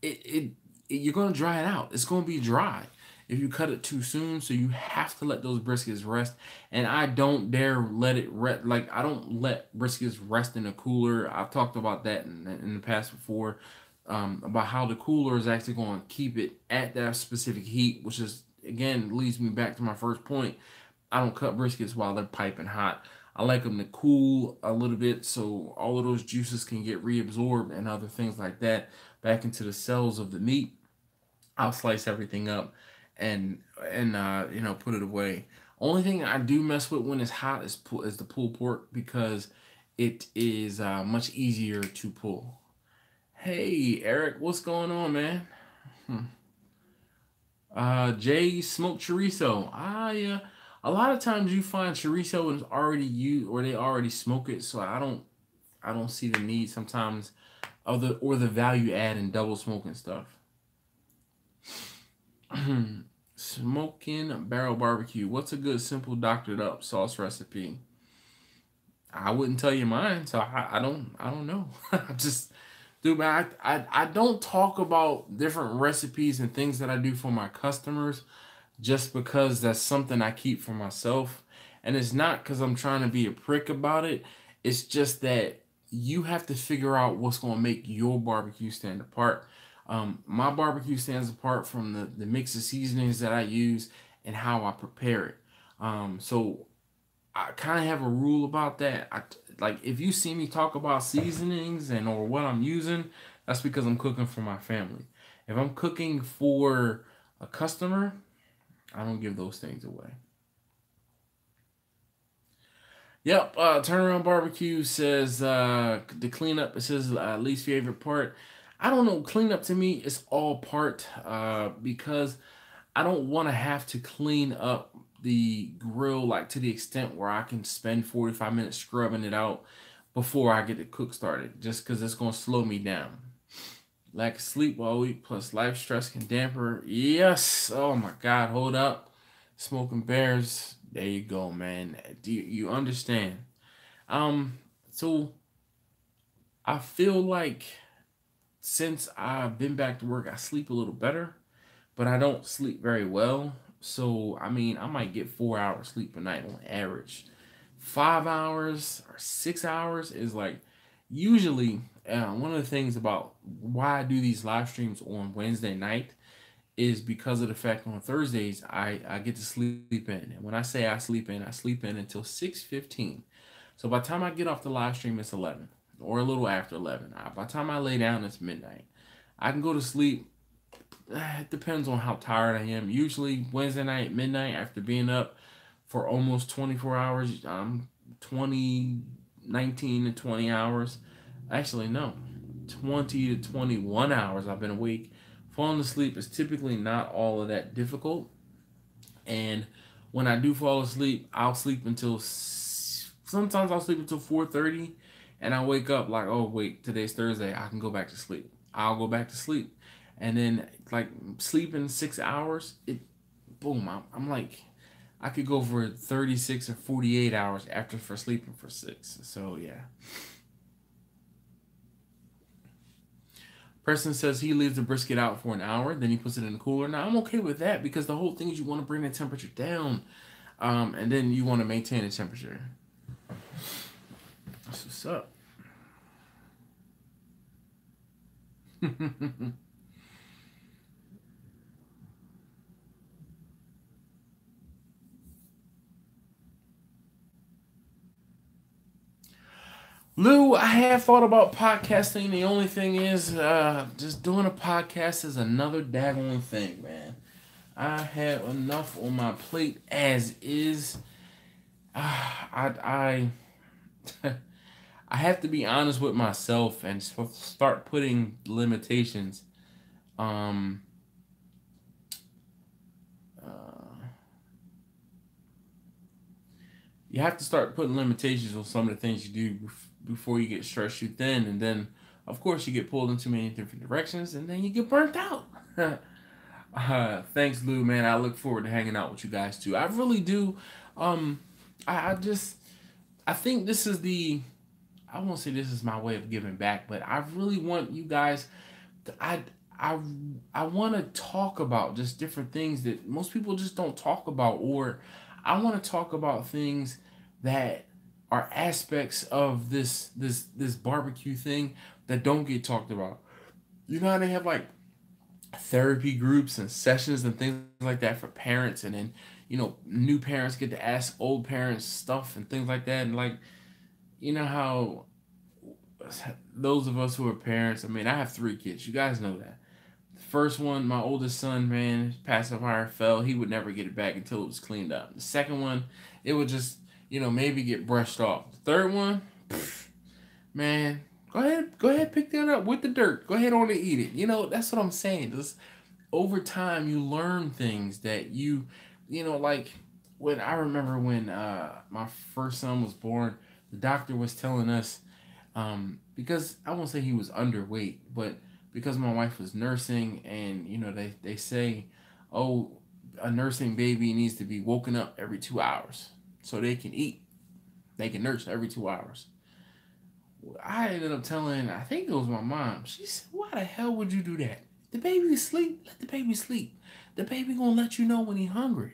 it, you're gonna dry it out. It's gonna be dry if you cut it too soon. So you have to let those briskets rest. And I don't dare let it rest. Like, I don't let briskets rest in a cooler. I've talked about that in the past before, about how the cooler is actually going to keep it at that specific heat, which is, again, leads me back to my first point. I don't cut briskets while they're piping hot. I like them to cool a little bit so all of those juices can get reabsorbed and other things like that back into the cells of the meat. I'll slice everything up and put it away. Only thing I do mess with when it's hot is the pulled pork, because it is much easier to pull. Hey Eric, what's going on, man? Jay smoked chorizo. Yeah. A lot of times you find chorizo is already used, or they already smoke it, so I don't see the need sometimes of the value add in double smoking stuff. Smoking barrel barbecue. What's a good simple doctored up sauce recipe? I wouldn't tell you mine, so I don't know. Just, dude, man, I don't talk about different recipes and things that I do for my customers just because that's something I keep for myself. And it's not because I'm trying to be a prick about it. It's just that you have to figure out what's going to make your barbecue stand apart. My barbecue stands apart from the mix of seasonings that I use and how I prepare it. So I kind of have a rule about that. Like if you see me talk about seasonings and or what I'm using, that's because I'm cooking for my family. If I'm cooking for a customer, I don't give those things away. Yep, Turnaround Barbecue says the cleanup. It says least favorite part. I don't know. Cleanup to me is all part because I don't want to have to clean up the grill like to the extent where I can spend 45 minutes scrubbing it out before I get the cook started, just because it's going to slow me down. Lack of sleep all week plus life stress can damper. Yes. Oh my God. Hold up. Smoking bears. There you go, man. Do you understand? So I feel like since I've been back to work, I sleep a little better, but I don't sleep very well. So I mean, I might get 4 hours sleep a night on average. 5 hours or 6 hours is like usually one of the things about why I do these live streams on Wednesday night is because of the fact on Thursdays I get to sleep in. And when I say I sleep in until 6:15. So by the time I get off the live stream, it's 11 or a little after 11. By the time I lay down, it's midnight. I can go to sleep. It depends on how tired I am. Usually Wednesday night, midnight, after being up for almost 24 hours, 20, 19 to 20 hours. Actually, no, 20 to 21 hours I've been awake. Falling asleep is typically not all of that difficult. And when I do fall asleep, I'll sleep until, sometimes I'll sleep until 4:30, and I wake up like, oh wait, today's Thursday, I can go back to sleep. I'll go back to sleep. And then like sleeping 6 hours, boom, I'm like, I could go for 36 or 48 hours after for sleeping for 6. So yeah. Person says he leaves the brisket out for an hour, then he puts it in the cooler. Now, I'm okay with that because the whole thing is you want to bring the temperature down, and then you want to maintain the temperature. That's what's up. Lou, I have thought about podcasting. The only thing is, just doing a podcast is another daggone thing, man. I have enough on my plate as is. I I have to be honest with myself and start putting limitations. Um, you have to start putting limitations on some of the things you do before you get stretched too thin, and then of course you get pulled in too many different directions, and then you get burnt out. Thanks, Lou, man. I look forward to hanging out with you guys too. I really do. I just I think this is I won't say this is my way of giving back, but I really want you guys. I I I want to talk about just different things that most people just don't talk about, or I want to talk about things that are aspects of this barbecue thing that don't get talked about. You know how they have like therapy groups and sessions and things like that for parents, and then new parents get to ask old parents stuff and things like that, and like how those of us who are parents, I mean, I have 3 kids, you guys know that. The first one, my oldest son, man, his pacifier fell. He would never get it back until it was cleaned up. The second one, it would just maybe get brushed off. The third one, man, go ahead, pick that up with the dirt, go ahead on and eat it. That's what I'm saying. Just over time you learn things that like when I remember when my first son was born, the doctor was telling us, because I won't say he was underweight, but because my wife was nursing, and they say, oh, a nursing baby needs to be woken up every 2 hours so they can eat, they can nurse every 2 hours. I ended up telling, I think it was my mom, she said, why the hell would you do that? The baby asleep, let the baby sleep. The baby gonna let you know when he hungry.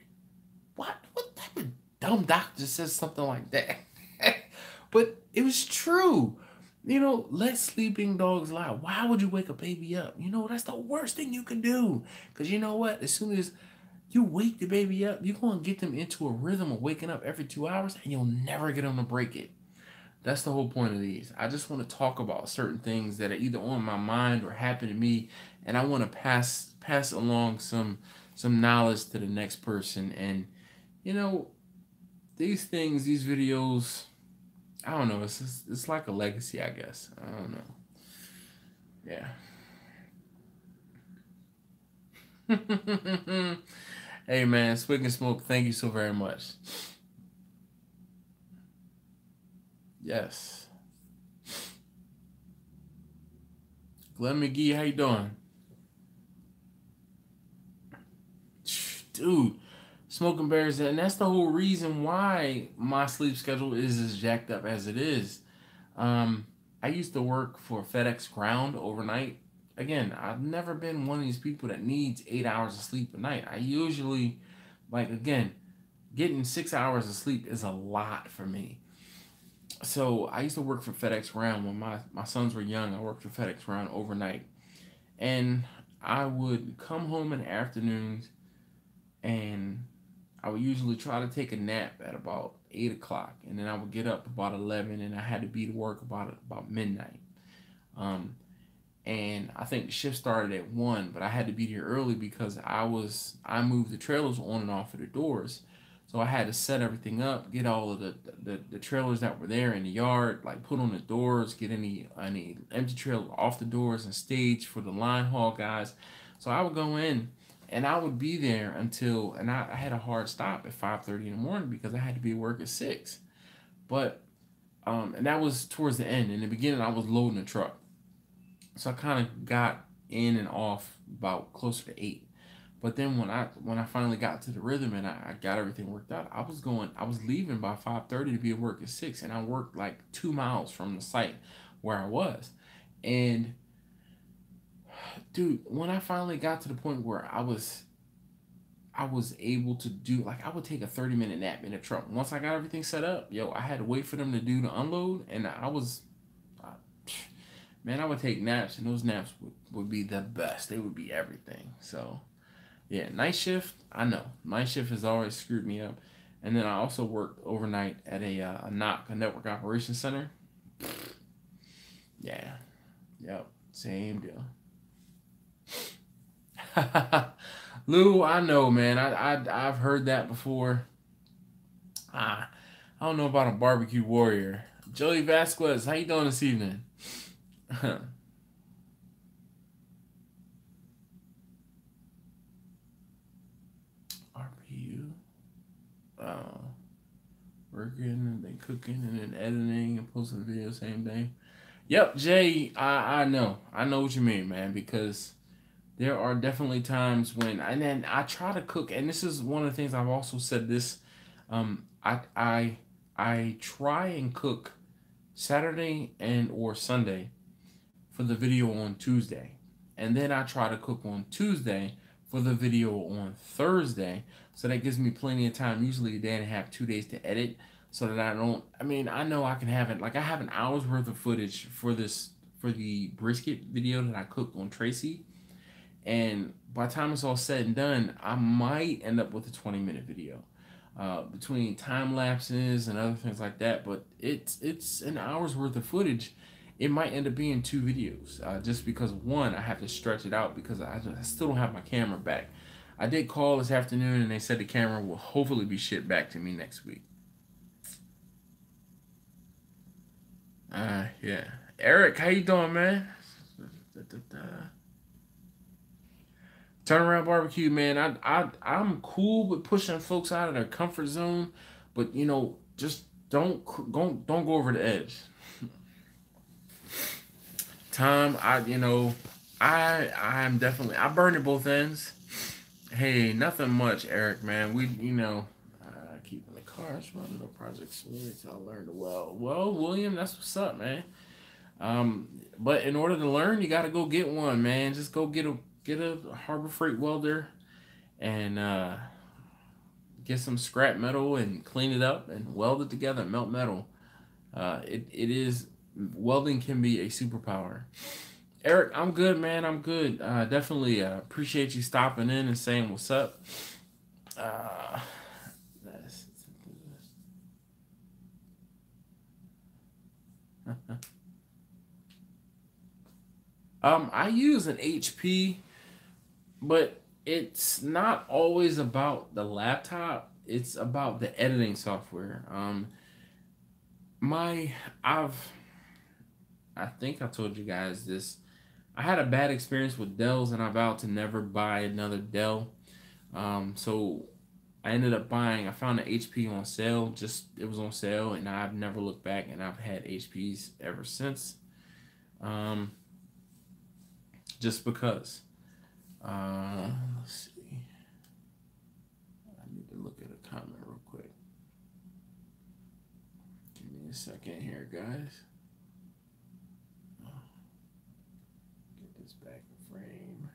What type of dumb doctor says something like that? But it was true. Let sleeping dogs lie. Why would you wake a baby up? That's the worst thing you can do. Because you know what? As soon as You wake the baby up, you're going to get them into a rhythm of waking up every 2 hours, and you'll never get them to break it. That's the whole point of these. I just want to talk about certain things that are either on my mind or happen to me, and I want to pass along some knowledge to the next person. And you know, these things, these videos, I don't know. It's like a legacy, I guess. I don't know. Yeah. Hey man, Swig and Smoke, thank you so very much. Yes. Glenn McGee, how you doing? Dude, smoking bears, and that's the whole reason why my sleep schedule is as jacked up as it is. I used to work for FedEx Ground overnight. Again, I've never been one of these people that needs 8 hours of sleep a night. I usually, like, again, getting 6 hours of sleep is a lot for me. So I used to work for FedEx Ground when my sons were young. I worked for FedEx Ground overnight. And I would come home in the afternoons, and I would usually try to take a nap at about 8 o'clock. And then I would get up about 11, and I had to be to work about midnight. And I think the shift started at 1, but I had to be here early because I moved the trailers on and off of the doors. So I had to set everything up, get all of the trailers that were there in the yard, like put on the doors, get any empty trailers off the doors and stage for the line haul guys. So I would go in and I would be there until, and I had a hard stop at 5:30 in the morning because I had to be at work at 6. But, and that was towards the end. In the beginning, I was loading the truck. So I kind of got in and off about closer to 8. But then when I finally got to the rhythm and I got everything worked out, I was leaving by 5:30 to be at work at 6, and I worked like 2 miles from the site where I was. And dude, when I finally got to the point where I was able to do, like, I would take a 30-minute nap in the truck. Once I got everything set up, I had to wait for them to do the unload, and man, I would take naps, and those naps would be the best. They would be everything. So yeah, night shift, I know. Night shift has always screwed me up. And then I also worked overnight at a NOC, a Network Operations Center. Yeah. Yep. Same deal. Lou, I know, man. I've heard that before. I don't know about a barbecue warrior. Joey Vasquez, how you doing this evening? RPU. Working and then cooking and then editing and posting the video, same thing. Yep, Jay, I know. I know what you mean, man, because there are definitely times when, and then I try to cook, and this is one of the things I've also said this, I try and cook Saturday and or Sunday for the video on Tuesday. And then I try to cook on Tuesday for the video on Thursday. So that gives me plenty of time, usually a day and a half, 2 days to edit, so that I don't, I know I can have it, like I have an hour's worth of footage for the brisket video that I cooked on Tracy. And by the time it's all said and done, I might end up with a 20-minute video. Between time lapses and other things like that, but it's an hour's worth of footage. It might end up being 2 videos, just because one, I have to stretch it out because I still don't have my camera back. I did call this afternoon and they said the camera will hopefully be shipped back to me next week. Yeah. Eric, how you doing, man? Turnaround barbecue, man. I'm cool with pushing folks out of their comfort zone, but just don't go over the edge. Tom, I'm definitely, I burned at both ends. Hey, nothing much, Eric, man. Keeping the cars running, no projects. I learned well. Well, William, that's what's up, man. But in order to learn, you got to go get one, man. Just go get a Harbor Freight welder and get some scrap metal and clean it up and weld it together and melt metal. Welding can be a superpower. Eric, I'm good, man. I'm good. Definitely appreciate you stopping in and saying what's up. That's, I use an HP, but it's not always about the laptop. It's about the editing software. My I've I think I told you guys this. I had a bad experience with Dells, and I vowed to never buy another Dell. So I ended up buying. I found an HP on sale. Just it was on sale, and I've never looked back. And I've had HPs ever since. Um, just because. Let's see. I need to look at a comment real quick. Give me a second here, guys. Get this back in frame.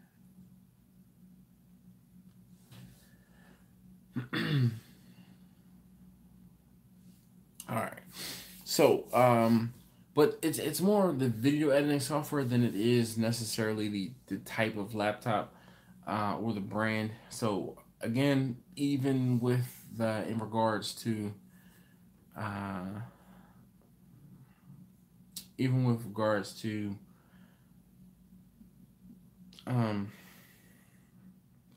All right. So, but it's more the video editing software than it is necessarily the type of laptop or the brand. So again, even with in regards to even with regards to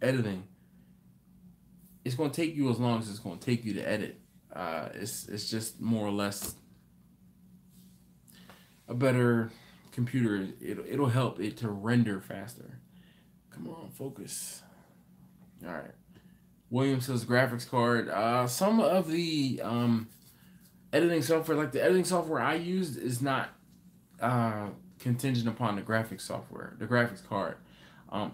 editing, it's going to take you as long as it's going to take you to edit. It's just more or less a better computer. It'll help it to render faster. Come on, focus. All right. William says graphics card. Some of the editing software, like the editing software I used, is not contingent upon the graphics software, the graphics card.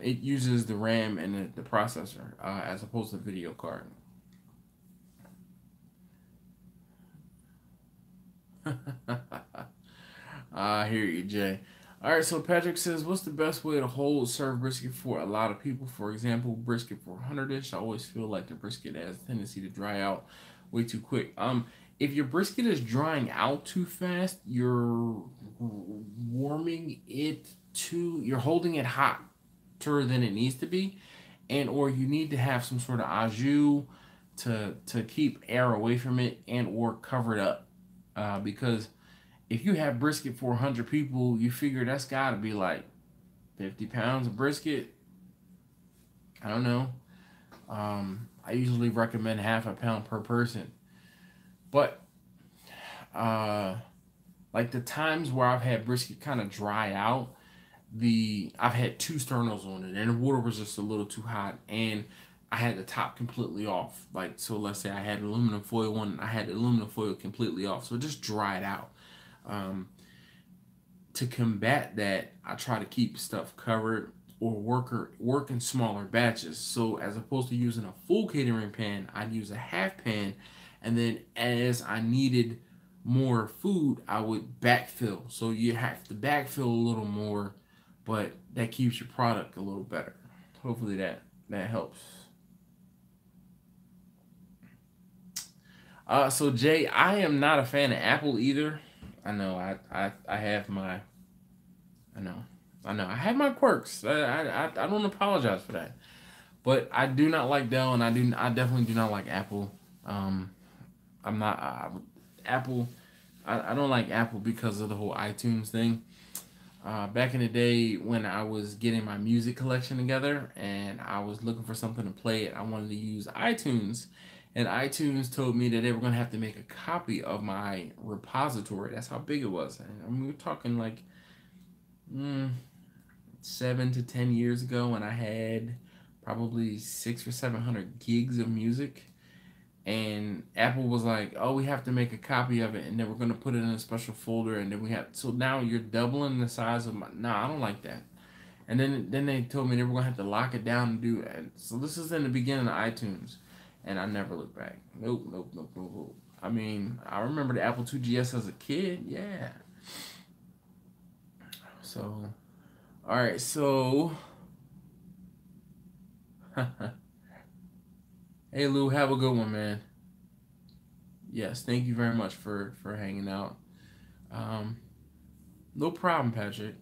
It uses the RAM and the processor as opposed to the video card. I hear you, Jay. All right, so Patrick says, what's the best way to serve brisket for a lot of people? For example, brisket for 100-ish. I always feel like the brisket has a tendency to dry out way too quick. If your brisket is drying out too fast, you're warming it you're holding it hotter than it needs to be, or you need to have some sort of au jus to keep air away from it or cover it up, because if you have brisket for 100 people, you figure that's got to be like 50 pounds of brisket. I don't know. I usually recommend half a pound per person. But, like the times where I've had brisket kind of dry out, I've had 2 sternos on it, and the water was just a little too hot, and I had the top completely off. Like, so let's say I had aluminum foil one, I had the aluminum foil completely off, so it just dried out. To combat that, I try to keep stuff covered or work in smaller batches. So as opposed to using a full catering pan, I'd use a half pan, and then as I needed more food, I would backfill. So you have to backfill a little more, but that keeps your product a little better. Hopefully that helps. So Jay, I am not a fan of Apple either. I know I have my I have my quirks. I don't apologize for that, but I do not like Dell, and I definitely do not like Apple. I'm not Apple. I don't like Apple because of the whole iTunes thing. Back in the day when I was getting my music collection together and I was looking for something to play it, I wanted to use iTunes. And iTunes told me that they were going to have to make a copy of my repository. That's how big it was. And we were talking like 7 to 10 years ago when I had probably 600 or 700 gigs of music. And Apple was like, oh, we have to make a copy of it, and then we're going to put it in a special folder, and then so now you're doubling the size of nah, I don't like that. And then they told me they were going to have to lock it down and do it. So this is in the beginning of iTunes, and I never looked back. Nope. I mean, I remember the Apple IIgs as a kid, yeah. So, all right, so... Hey Lou, have a good one, man. Yes, thank you very much for hanging out. No problem, Patrick.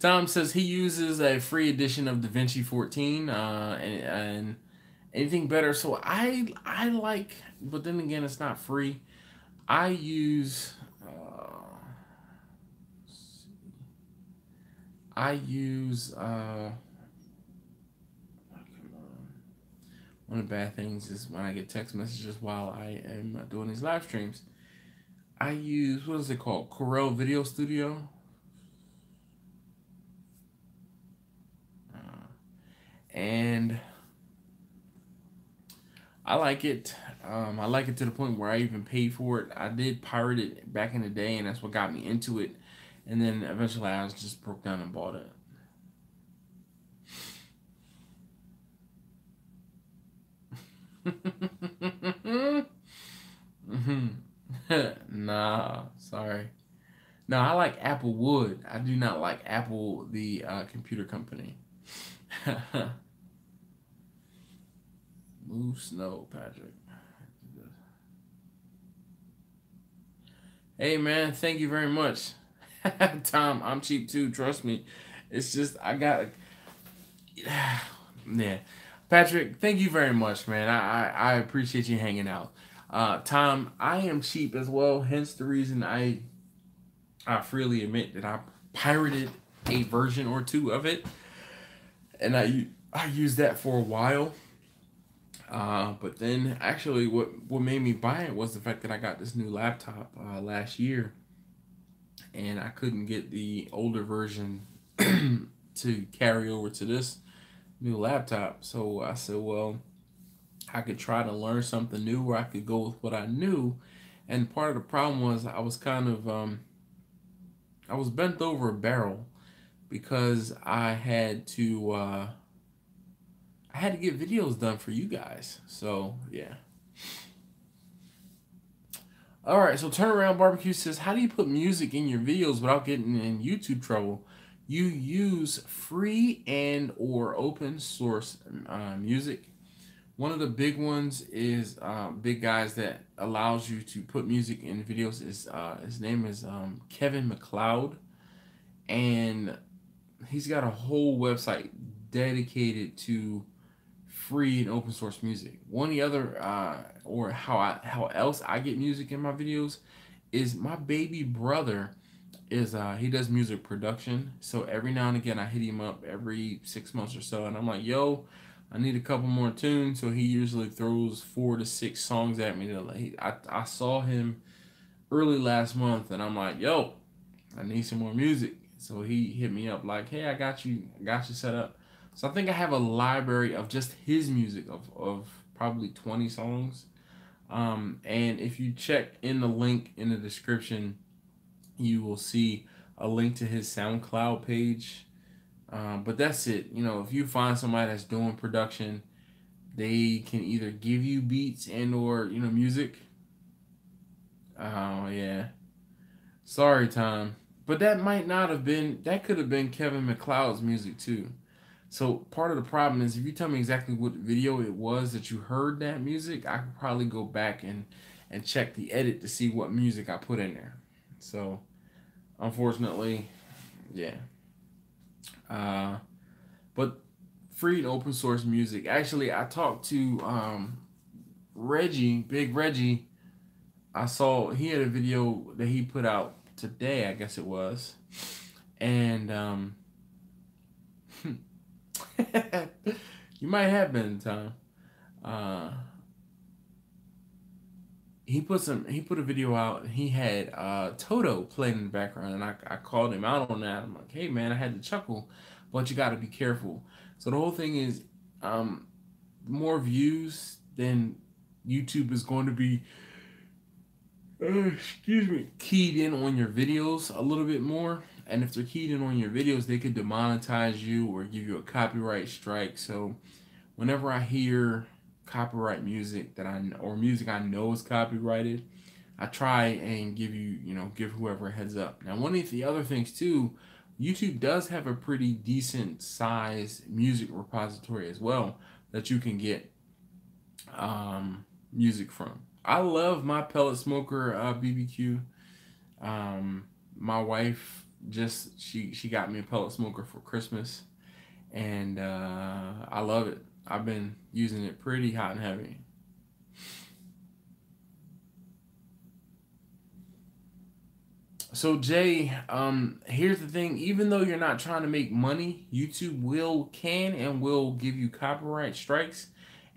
Tom says he uses a free edition of DaVinci 14 and anything better. So I like, but then again, it's not free. I use one of the bad things is when I get text messages while I am doing these live streams. I use, what is it called? Corel Video Studio. And I like it. I like it to the point where I even paid for it. I did pirate it back in the day, and that's what got me into it. And then eventually I just broke down and bought it. Nah, sorry. No, I like Apple Wood. I do not like Apple, the computer company. Move snow, Patrick. Hey man, thank you very much. Tom, I'm cheap too, trust me. It's just I got yeah. Patrick, thank you very much, man. I appreciate you hanging out. Tom, I am cheap as well, hence the reason I freely admit that I pirated a version or two of it. And I used that for a while. But then actually what made me buy it was the fact that I got this new laptop last year, and I couldn't get the older version to carry over to this new laptop. So I said, well, I could try to learn something new, or I could go with what I knew. And part of the problem was I was kind of I was bent over a barrel because I had to get videos done for you guys. So yeah. All right, so Turnaround Barbecue says, how do you put music in your videos without getting in YouTube trouble? You use free and or open source music. One of the big ones is big guys that allows you to put music in videos is his name is Kevin MacLeod, and he's got a whole website dedicated to free and open source music. One of the other or how else I get music in my videos is my baby brother is he does music production. So every now and again I hit him up every 6 months or so, and I'm like, yo, I need a couple more tunes. So he usually throws 4 to 6 songs at me. I saw him early last month, and I'm like, yo, I need some more music. So he hit me up like, hey, I got you set up. So I think I have a library of just his music of probably 20 songs. And if you check in the link in the description, you will see a link to his SoundCloud page. But that's it. You know, if you find somebody that's doing production, they can either give you beats and or, you know, music. Oh, yeah. Sorry, Tom. But that might not have been, that could have been Kevin MacLeod's music too. So part of the problem is if you tell me exactly what video it was that you heard that music, I could probably go back and check the edit to see what music I put in there. So unfortunately, yeah. But free and open source music. Actually, I talked to Reggie, Big Reggie. I saw he had a video that he put out today, I guess it was. And you might have been, Tom. He put a video out. He had Toto playing in the background, and I called him out on that. I'm like, hey man, I had to chuckle, but you got to be careful. So the whole thing is, more views, then YouTube is going to be, excuse me, keyed in on your videos a little bit more. And if they're keyed in on your videos, they could demonetize you or give you a copyright strike. So whenever I hear copyright music or music I know is copyrighted, I try and give whoever a heads up. Now, one of the other things too, YouTube does have a pretty decent size music repository as well that you can get music from. I love my pellet smoker BBQ. My wife just she got me a pellet smoker for Christmas, and I love it. I've been using it pretty hot and heavy. So Jay, here's the thing. Even though you're not trying to make money, YouTube can and will give you copyright strikes,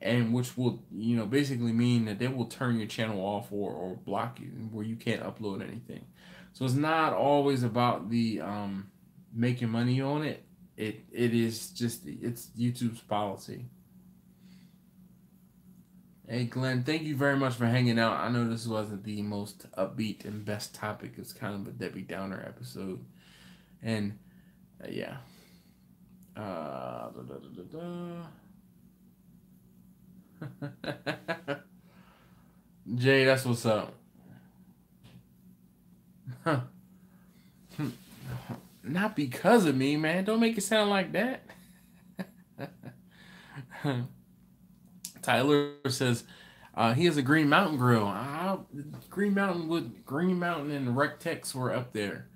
and which will, you know, basically mean that they will turn your channel off or block you where you can't upload anything. So it's not always about the making money on it. It is just it's YouTube's policy. Hey Glenn, thank you very much for hanging out. I know this wasn't the most upbeat and best topic. It's kind of a Debbie Downer episode. And yeah. Da, da, da, da, Jay, that's what's up. Not because of me, man. Don't make it sound like that. Tyler says he has a Green Mountain grill. Green Mountain and Rectex were up there.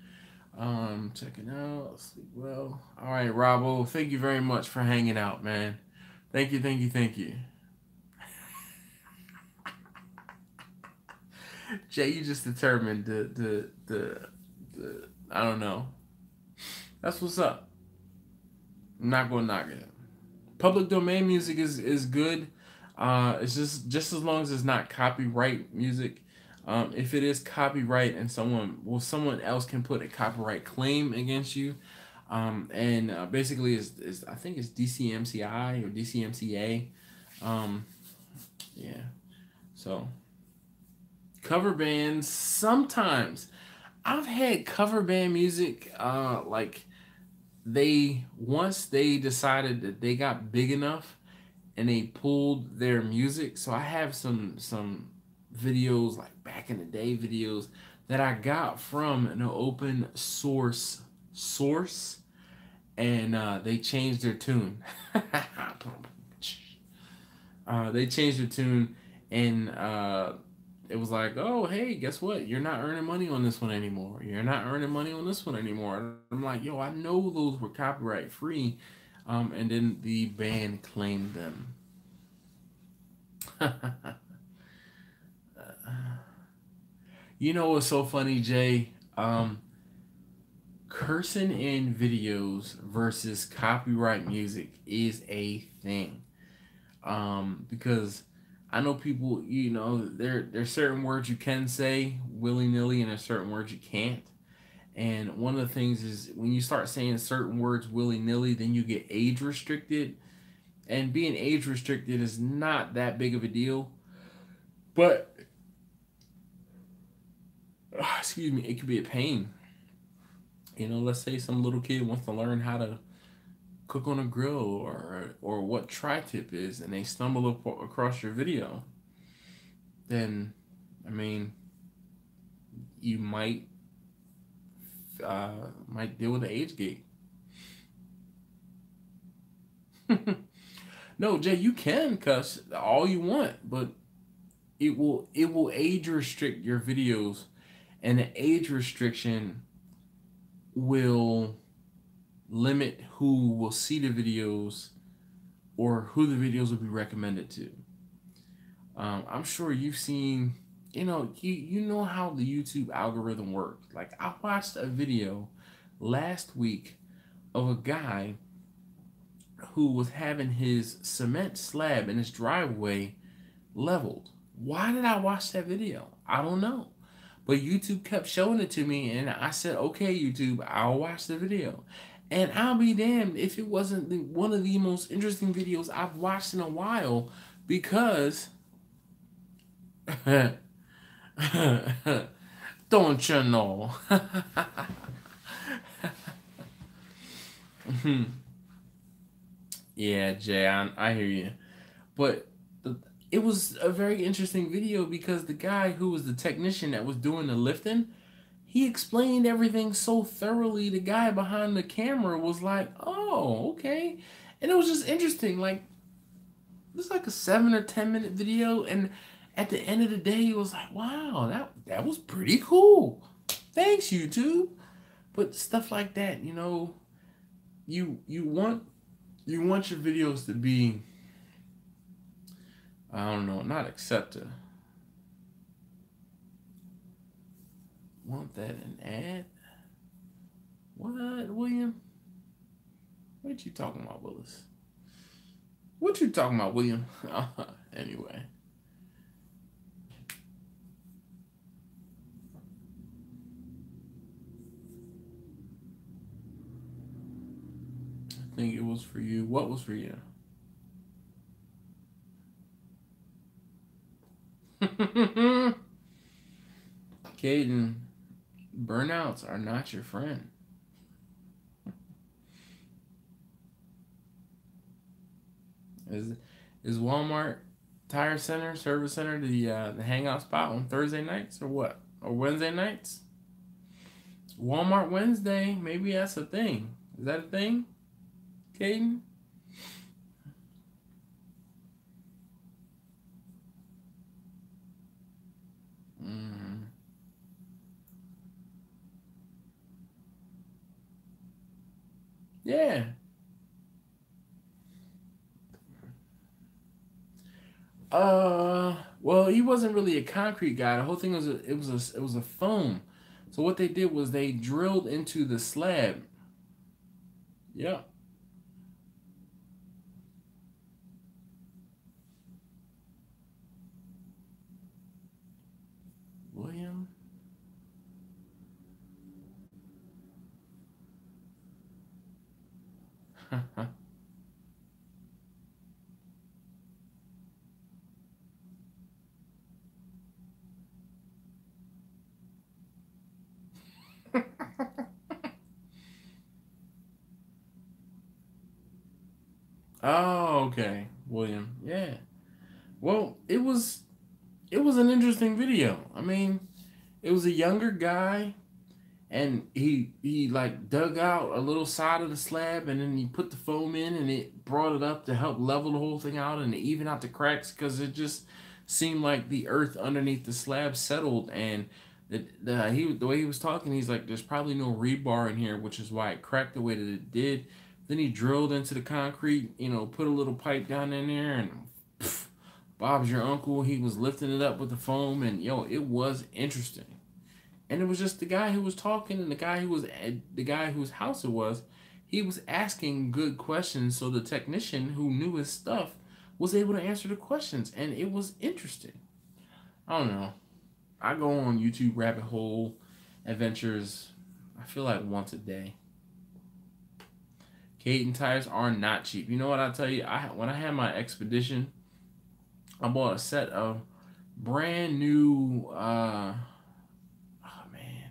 Check it out. Sleep well. All right, Robbo. Thank you very much for hanging out, man. Thank you. Jay, you just determined the I don't know. That's what's up. I'm not gonna knock it. Public domain music is good. It's just as long as it's not copyright music. If it is copyright and someone else can put a copyright claim against you, and basically is I think it's DCMCI or DCMCA. Yeah. So cover bands sometimes. I've had cover band music like once they decided that they got big enough and they pulled their music. So I have some videos, like back in the day videos that I got from an open source and they changed their tune. They changed their tune and it was like, oh, hey, guess what? You're not earning money on this one anymore. You're not earning money on this one anymore. And I'm like, yo, I know those were copyright free. And then the band claimed them. You know what's so funny, Jay? Cursing in videos versus copyright music is a thing. Because I know people, you know, there's certain words you can say willy-nilly and there's certain words you can't. And one of the things is when you start saying certain words willy-nilly, then you get age restricted. And being age restricted is not that big of a deal. But, excuse me, it could be a pain. You know, let's say some little kid wants to learn how to cook on a grill or what tri-tip is, and they stumble across your video, then, I mean, you might deal with the age gate. No, Jay, you can cuss all you want, but it will age restrict your videos, and the age restriction will limit who will see the videos or who the videos will be recommended to. I'm sure you've seen, you know how the YouTube algorithm works. Like, I watched a video last week of a guy who was having his cement slab in his driveway leveled. Why did I watch that video? I don't know. But YouTube kept showing it to me, and I said, okay, YouTube, I'll watch the video. And I'll be damned if it wasn't one of the most interesting videos I've watched in a while, because don't you know? Yeah, Jay, I hear you. But it was a very interesting video because the guy who was the technician that was doing the lifting, he explained everything so thoroughly. The guy behind the camera was like, oh, okay. And it was just interesting. Like, it was like a 7 or 10 minute video. And at the end of the day, he was like, wow, that was pretty cool. Thanks, YouTube. But stuff like that, you know, you want your videos to be, I don't know, not accepted. Want that an ad? What, William? What you talking about, Willis? What you talking about, William? Anyway. I think it was for you. What was for you? Caden, burnouts are not your friend. Is Walmart Tire Center, Service Center, the hangout spot on Thursday nights or what? Or Wednesday nights? Walmart Wednesday, maybe that's a thing. Is that a thing, Caden? Yeah. Well, he wasn't really a concrete guy. The whole thing was it was a foam. So what they did was they drilled into the slab. Yep. William. Oh, okay, William. Yeah. Well, it was an interesting video. I mean, it was a younger guy, and he like dug out a little side of the slab, and then he put the foam in, and it brought it up to help level the whole thing out and even out the cracks, because it just seemed like the earth underneath the slab settled, and the way he was talking, he's like, there's probably no rebar in here, which is why it cracked the way that it did. Then he drilled into the concrete, you know, put a little pipe down in there, and pff, Bob's your uncle. He was lifting it up with the foam, and yo, it was interesting. And it was just the guy who was talking, and the guy whose house it was, he was asking good questions, so the technician who knew his stuff was able to answer the questions, and it was interesting. I don't know. I go on YouTube rabbit hole adventures, I feel like once a day. Caden tires are not cheap. You know what I'll tell you? When I had my Expedition, I bought a set of brand new, oh man,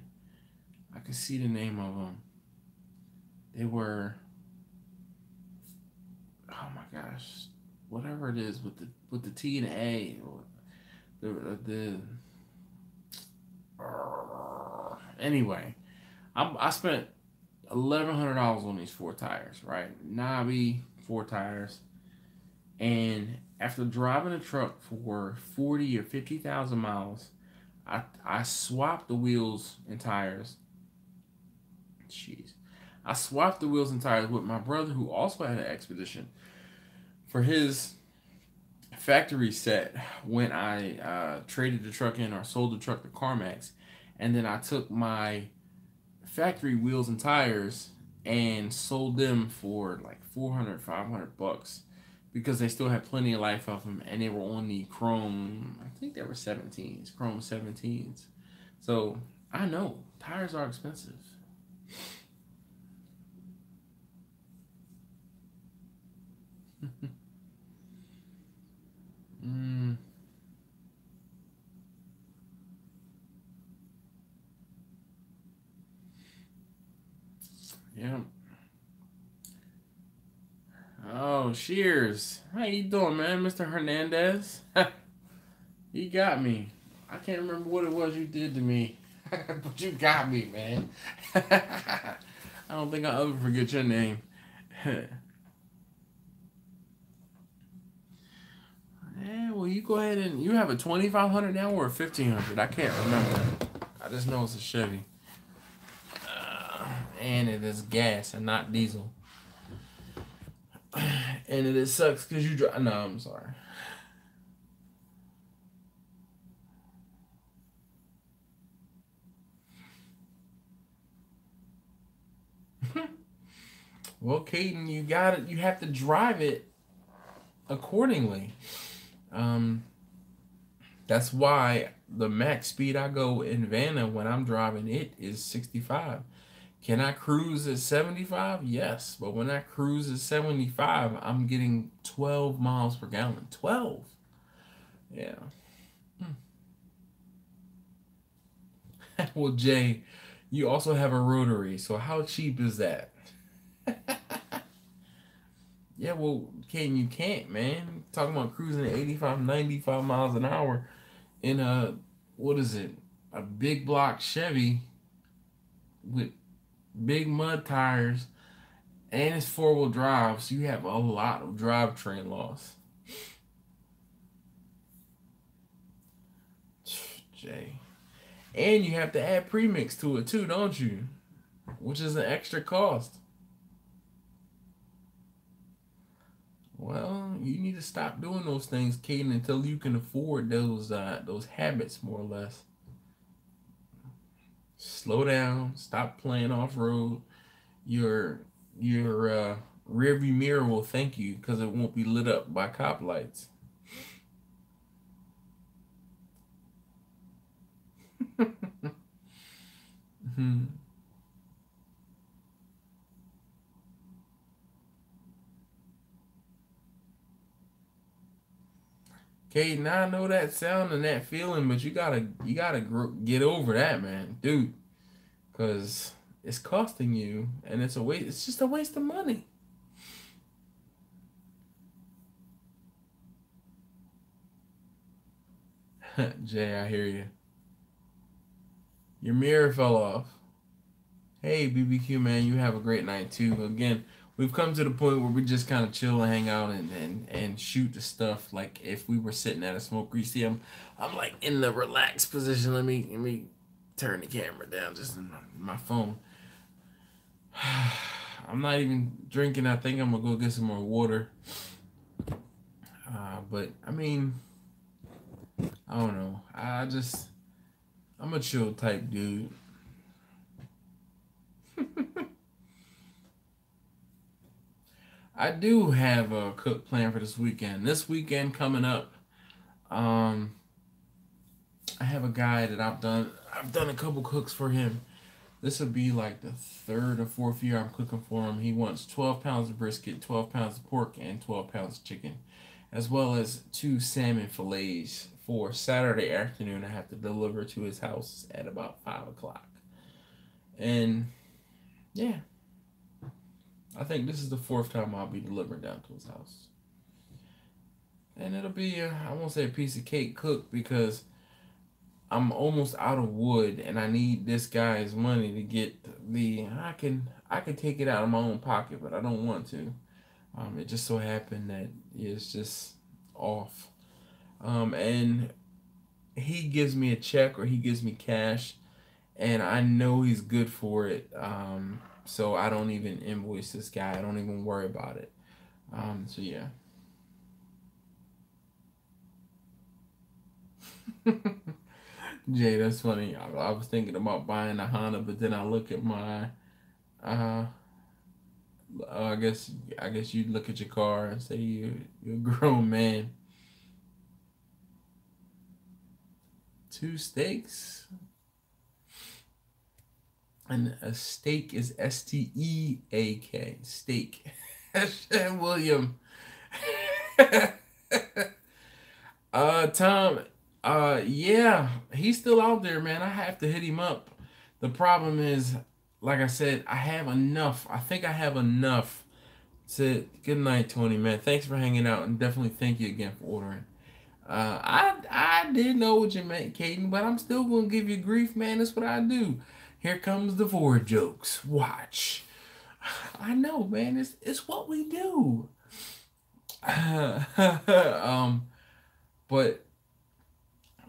I can see the name of them. They were, oh my gosh, whatever it is with the T and A, anyway, I spent $1,100 on these 4 tires, right? Knobby 4 tires. And after driving a truck for 40 or 50,000 miles, I swapped the wheels and tires. Jeez. I swapped the wheels and tires with my brother, who also had an Expedition, for his factory set when I traded the truck in or sold the truck to CarMax. And then I took my factory wheels and tires and sold them for like $400-$500 because they still had plenty of life of them, and they were on the chrome, I think they were 17s, chrome 17s. So I know tires are expensive. Yeah. Oh, Shears. How you doing, man, Mr. Hernandez? You got me. I can't remember what it was you did to me, but you got me, man. I don't think I'll ever forget your name. Yeah, well, you go ahead and you have a 2500 now or a 1500. I can't remember. I just know it's a Chevy. and it is gas and not diesel. And it sucks because you drive. No, I'm sorry. Well, Caden, you got it. You have to drive it accordingly. That's why the max speed I go in Vanna when I'm driving it is 65. Can I cruise at 75? Yes, but when I cruise at 75, I'm getting 12 miles per gallon. 12. Yeah. Well, Jay, you also have a rotary, so how cheap is that? Yeah, well, you can't, man. Talking about cruising at 85, 95 miles an hour in a, what is it, a big block Chevy with big mud tires, and it's 4-wheel drive, so you have a lot of drivetrain loss. Jay. And you have to add premix to it too, don't you? Which is an extra cost. Well, you need to stop doing those things, Caden, until you can afford those habits, more or less. Slow down. Stop playing off road. Your rearview mirror will thank you because it won't be lit up by cop lights. Okay, now I know that sound and that feeling, but you gotta get over that, man, dude, because it's costing you, and it's a waste. It's just a waste of money. Jay, I hear you. Your mirror fell off. Hey, BBQ, man, you have a great night too. Again, we've come to the point where we just kind of chill and hang out and shoot the stuff like if we were sitting at a smoke. You see, I'm like in the relaxed position. Let me turn the camera down just in my phone. I'm not even drinking. I think I'm gonna go get some more water. But I mean, I don't know. I'm a chill type dude. I do have a cook plan for this weekend. This weekend coming up, I have a guy that I've done a couple cooks for him. This will be like the 3rd or 4th year I'm cooking for him. He wants 12 pounds of brisket, 12 pounds of pork, and 12 pounds of chicken, as well as 2 salmon fillets for Saturday afternoon. I have to deliver to his house at about 5 o'clock. And yeah, I think this is the 4th time I'll be delivering down to his house. And it'll be, I won't say a piece of cake cooked because I'm almost out of wood and I need this guy's money to get I can take it out of my own pocket, but I don't want to. It just so happened that it's just off. And he gives me a check or he gives me cash and I know he's good for it. So I don't even invoice this guy. I don't even worry about it. So yeah. Jay, that's funny. I was thinking about buying a Honda, but then I look at my, I guess you look at your car and say you're a grown man. 2 steaks. And a steak is S-T-E-A-K. Steak. William. Tom. Yeah, he's still out there, man. I have to hit him up. The problem is, like I said, I have enough. I think I have enough. Good night, Tony, man. Thanks for hanging out, and definitely thank you again for ordering. I did know what you meant, Caden, but I'm still gonna give you grief, man. That's what I do. Here comes the Ford jokes. Watch. I know, man. It's what we do. But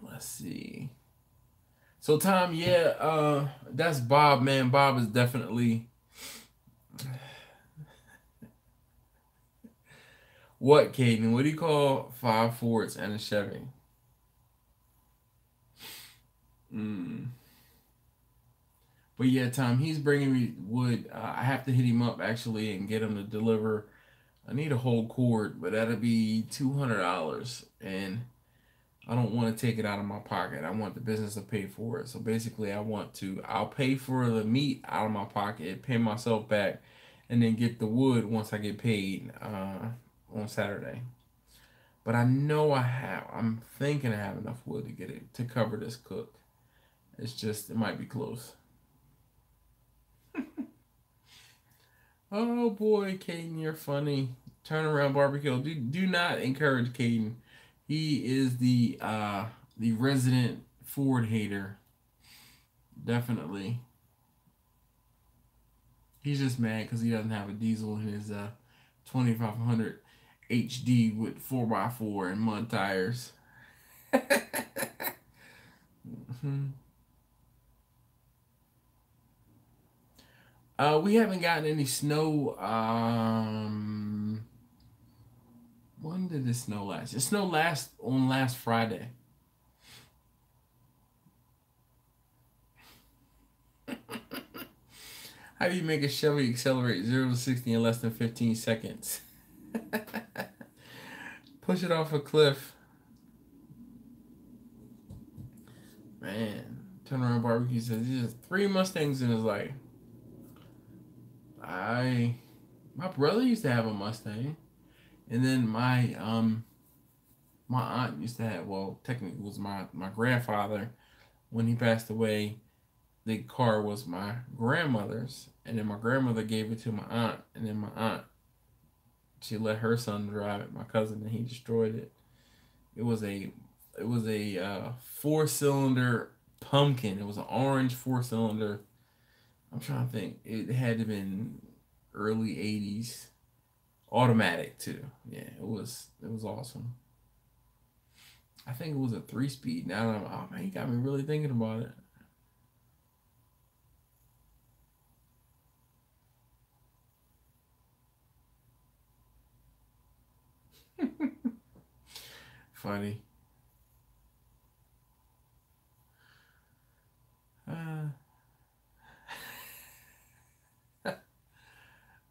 let's see. So Tom, yeah, that's Bob, man. Bob is definitely What, Caden? What do you call 5 Fords and a Chevy? But yeah, Tom, he's bringing me wood. I have to hit him up actually and get him to deliver. I need a whole cord, but that'll be $200, and I don't want to take it out of my pocket. I want the business to pay for it. So basically, I'll pay for the meat out of my pocket, pay myself back, and then get the wood once I get paid on Saturday. But I know I'm thinking I have enough wood to get it to cover this cook. It's just it might be close. Oh boy, Caden, you're funny. Turnaround barbecue. Do not encourage Caden. He is the resident Ford hater. Definitely. He's just mad because he doesn't have a diesel in his 2500 HD with 4x4 and mud tires. We haven't gotten any snow. When did it snow last? It snowed last Friday. How do you make a Chevy accelerate 0 to 60 in less than 15 seconds? Push it off a cliff. Man, Turnaround Barbecue says he has 3 Mustangs in his life. My brother used to have a Mustang, and then my aunt used to have, well, technically it was my grandfather. When he passed away, the car was my grandmother's, and then my grandmother gave it to my aunt, and then my aunt, she let her son drive it, my cousin, and he destroyed it. It was a 4-cylinder pumpkin. It was an orange 4-cylinder. I'm trying to think. It had to have been early 80s. Automatic too. Yeah, it was awesome. I think it was a 3-speed. Now oh man, you got me really thinking about it. Funny. Uh,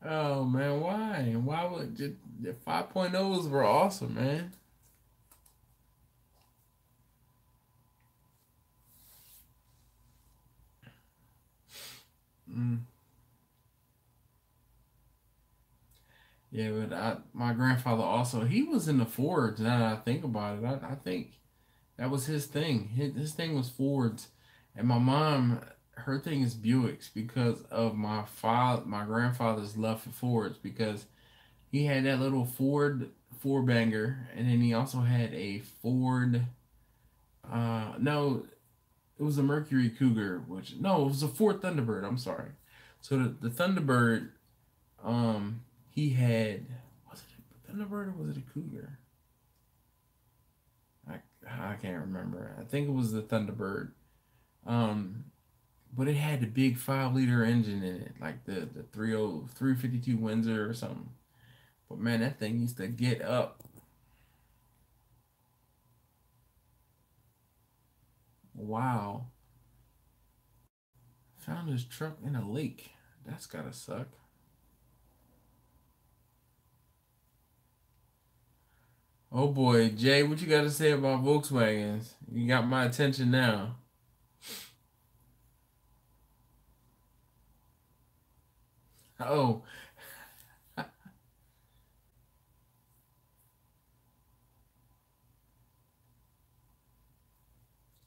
oh man, why? Why would the 5.0s were awesome, man? Mm. Yeah, but my grandfather also, he was in the Fords. Now that I think about it, I think that was his thing. His thing was Fords, and my mom, her thing is Buicks because of my grandfather's love for Fords because he had that little Ford four banger, and then he also had a Ford. No, it was a Mercury Cougar, which no, it was a Ford Thunderbird. I'm sorry. So the Thunderbird, he had, was it a Thunderbird or was it a Cougar? I can't remember. I think it was the Thunderbird. Um, but it had the big 5-liter engine in it, like the 352 Windsor or something. But man, that thing used to get up. Wow. Found his truck in a lake. That's gotta suck. Oh boy, Jay, what you got to say about Volkswagens? You got my attention now. Oh,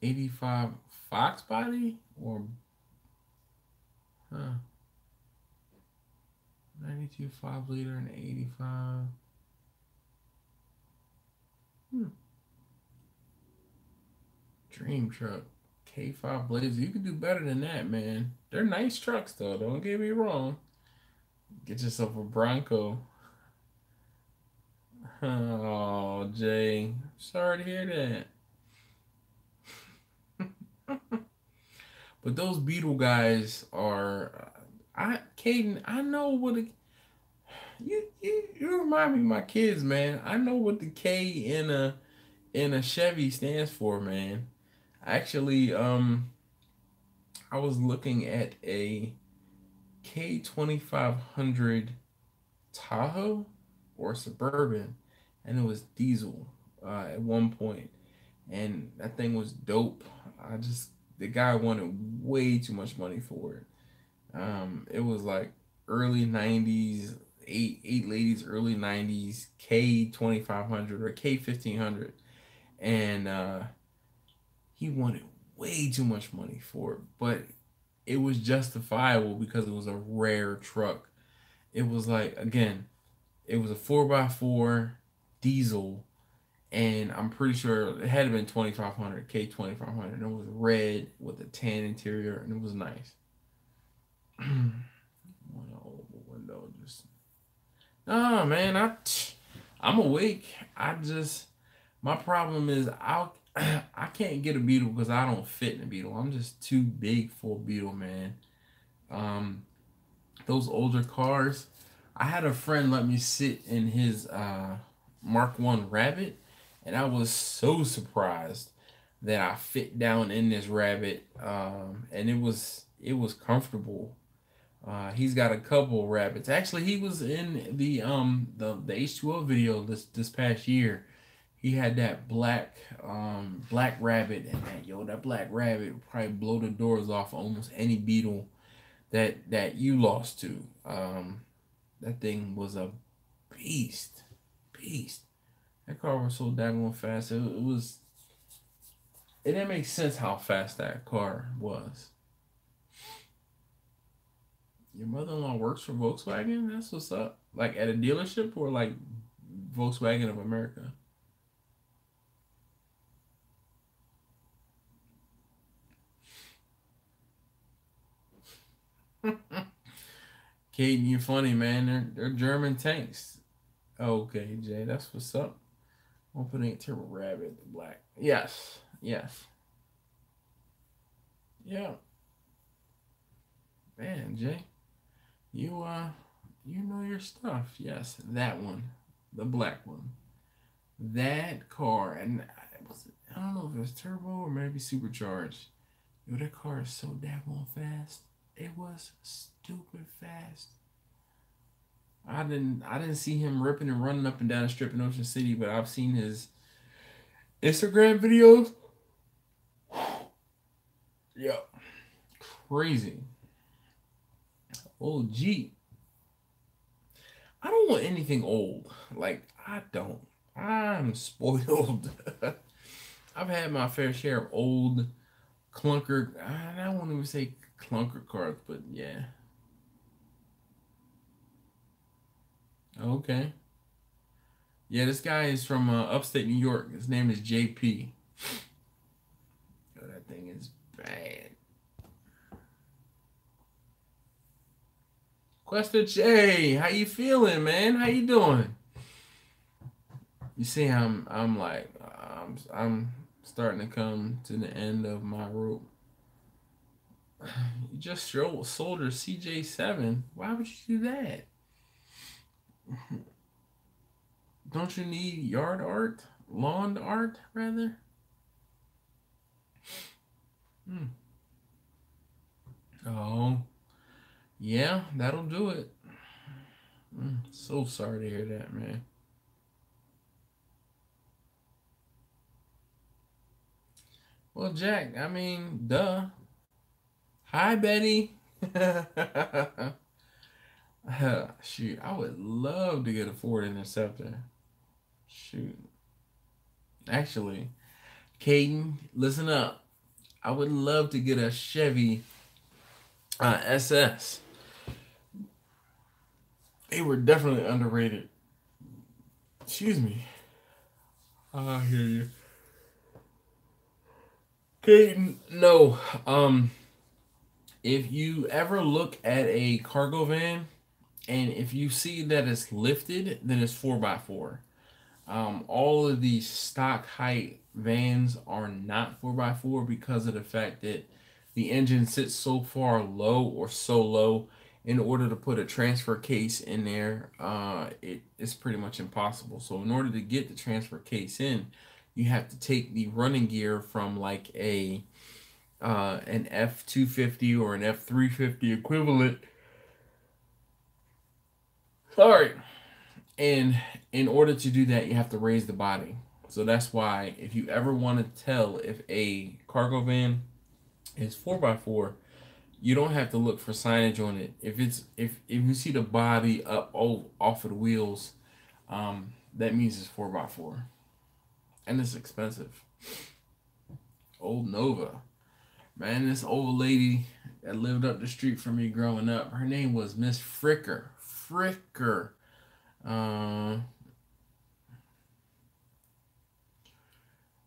85 Fox body or huh? 92 5-liter and 85. Hmm. Dream truck. K5 Blazer. You can do better than that, man. They're nice trucks though. Don't get me wrong. Get yourself a Bronco. Oh, Jay. Sorry to hear that. But those Beetle guys are. Caden, I know what you remind me of my kids, man. I know what the K in a Chevy stands for, man. Actually, I was looking at a K 2500 Tahoe or Suburban, and it was diesel at one point, and that thing was dope. The guy wanted way too much money for it. It was like early '90s, eight ladies, early '90s K 2500 or K 1500, and he wanted way too much money for it, but it was justifiable because it was a rare truck. It was like, again, it was a 4x4 diesel, and I'm pretty sure it had been 2500 K 2500. It was red with a tan interior, and it was nice. One oval window, just oh man, I'm awake. My problem is I can't get a Beetle because I don't fit in a Beetle. I'm just too big for a Beetle, man. Um, those older cars. I had a friend let me sit in his Mark One Rabbit, and I was so surprised that I fit down in this Rabbit, and it was comfortable. He's got a couple rabbits. Actually, he was in the H2O video this past year. He had that black rabbit, and that black rabbit would probably blow the doors off almost any Beetle that you lost to. That thing was a beast, beast. That car was so daggone fast. It didn't make sense how fast that car was. Your mother-in-law works for Volkswagen? That's what's up. Like at a dealership or like Volkswagen of America? Caden, you funny, man. They're German tanks. Okay, Jay, that's what's up. Opening Turbo Rabbit, the black. Yes, yes. Yeah. Man, Jay. You know your stuff. Yes, that one. The black one. That car, and I don't know if it was turbo or maybe supercharged. Yo, that car is so daggone fast. It was stupid fast. I didn't see him ripping and running up and down the strip in Ocean City, but I've seen his Instagram videos. Yeah, crazy. Oh, Jeep. I don't want anything old. Like I don't. I'm spoiled. I've had my fair share of old clunker. I don't want to even say clunker cars, but yeah. Okay. Yeah, this guy is from upstate New York. His name is JP. Oh, that thing is bad. Questa J, how you feeling, man? How you doing? You see, I'm starting to come to the end of my rope. You just sold your CJ7. Why would you do that? Don't you need yard art? Lawn art, rather? Hmm. Oh, yeah, that'll do it. So sorry to hear that, man. Well, Jack, I mean, duh. Hi, Betty. Shoot, I would love to get a Ford Interceptor. Shoot. Actually, Caden, listen up. I would love to get a Chevy SS. They were definitely underrated. Excuse me. I hear you. Caden, no. If you ever look at a cargo van and if you see that it's lifted, then it's 4x4. All of these stock height vans are not 4x4 because of the fact that the engine sits so far low or so low in order to put a transfer case in there, it's pretty much impossible. So in order to get the transfer case in, you have to take the running gear from like an F250 or an F350 equivalent. Sorry. And in order to do that, you have to raise the body. So that's why if you ever want to tell if a cargo van is 4x4, you don't have to look for signage on it. If you see the body up off of the wheels, that means it's 4x4, and it's expensive. Old Nova, man, this old lady that lived up the street from me growing up, her name was Miss Fricker. Uh,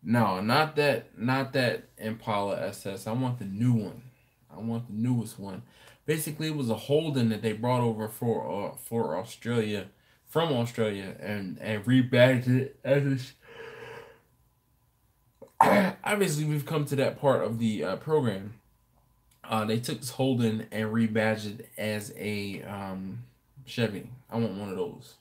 no, not that Impala SS. I want the new one. I want the newest one. Basically, it was a Holden that they brought over for Australia, from Australia, and rebadged it as a. Obviously, we've come to that part of the program. They took this Holden and rebadged it as a Chevy. I want one of those.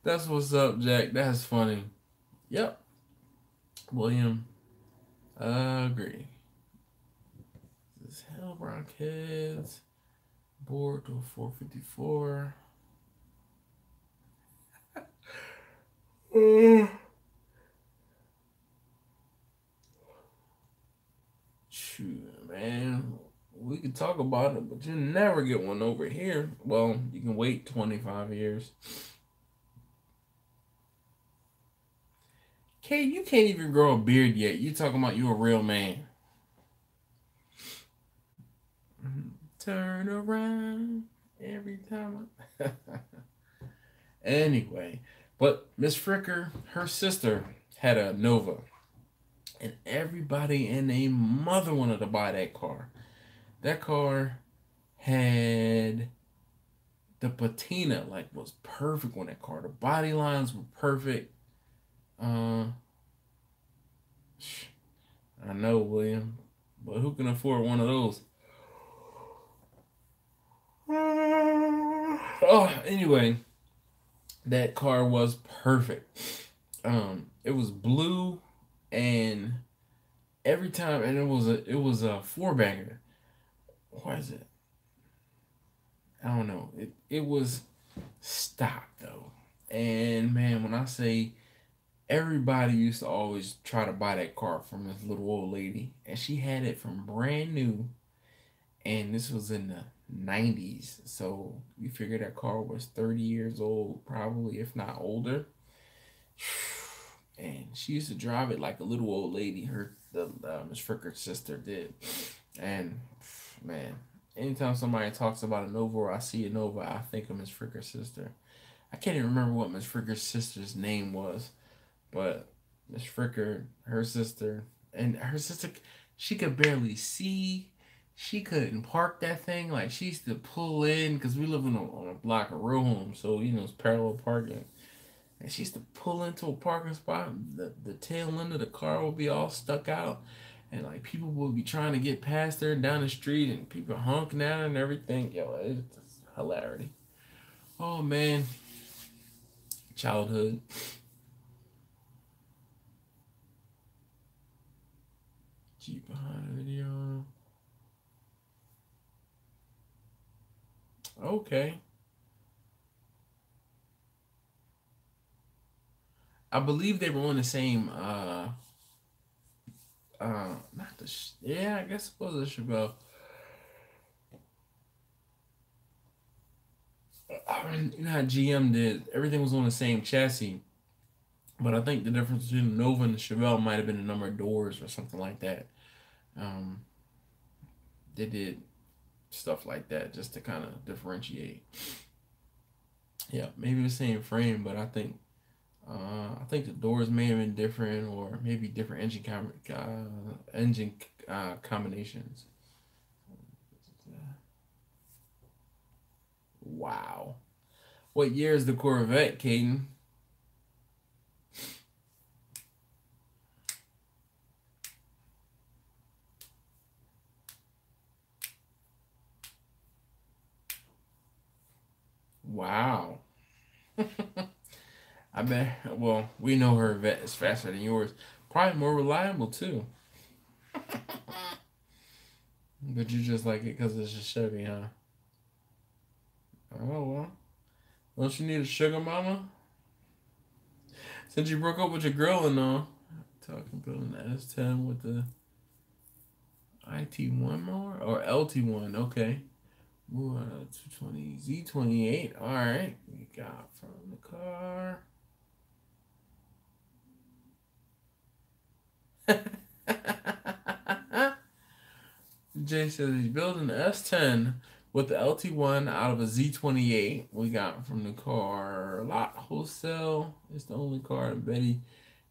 That's what's up, Jack. That's funny. Yep. William, agree. This Hellbrown Kids. Board to 454. Shoot, man. We could talk about it, but you never get one over here. Well, you can wait 25 years. Kay, you can't even grow a beard yet. You talking about you a real man. Turn around every time. Anyway, but Miss Fricker, her sister, had a Nova. And everybody and their mother wanted to buy that car. That car had the patina, like, was perfect on that car. The body lines were perfect. I know, William, but who can afford one of those? Oh, anyway, that car was perfect. It was blue, and every time, and it was a four banger. What is it? I don't know. It was stock though, and man, when I say everybody used to always try to buy that car from this little old lady, and she had it from brand new, and this was in the 90s, so you figure that car was 30 years old, probably, if not older. And she used to drive it like a little old lady. The Miss Fricker's sister did, and man, anytime somebody talks about a Nova or I see a Nova, I think of Miss Fricker's sister. I can't even remember what Miss Fricker's sister's name was, but Miss Fricker, her sister, and her sister, she could barely see. She couldn't park that thing. Like, she used to pull in, because we live on a block of row homes, so, it's parallel parking. And she used to pull into a parking spot, and the tail end of the car would be all stuck out. And, like, people would be trying to get past her down the street, and people honking at her and everything. Yo, it's just hilarity. Oh, man. Childhood. Jeep behind the video. Okay. I believe they were on the same, not the, yeah, I guess it was a Chevelle. You know how GM did, everything was on the same chassis, but I think the difference between the Nova and the Chevelle might have been the number of doors or something like that. Um, they did stuff like that just to kind of differentiate. Yeah, maybe the same frame, but I think the doors may have been different, or maybe different engine combinations. Wow. What year is the Corvette, Caden? Wow. I bet, well, we know her vet is faster than yours. Probably more reliable, too. But you just like it because it's a Chevy, huh? Oh, well. Don't you need a sugar mama? Since you broke up with your girl and all. Talking about an S10 with the IT1 mower? Or LT1, okay. Ooh, 220 Z28. Alright. We got from the car. Jay says he's building an S10 with the LT1 out of a Z28 we got from the car lot wholesale. It's the only car that Betty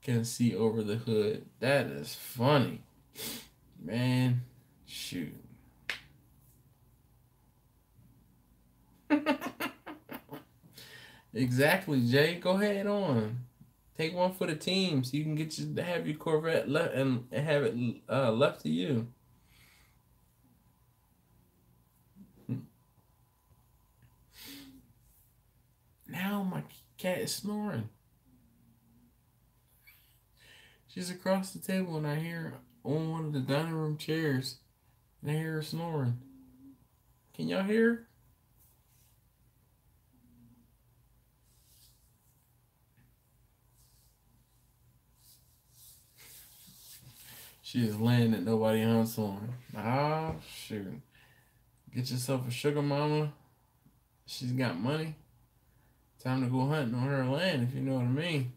can see over the hood. That is funny. Man, shoot. Exactly, Jay. Go ahead on. Take one for the team so you can get you to have your Corvette left and have it left to you. Now my cat is snoring. She's across the table and I hear her on one of the dining room chairs and I hear her snoring. Can y'all hear her? She is laying that nobody hunts on. Ah, shoot. Get yourself a sugar mama. She's got money. Time to go hunting on her land, if you know what I mean.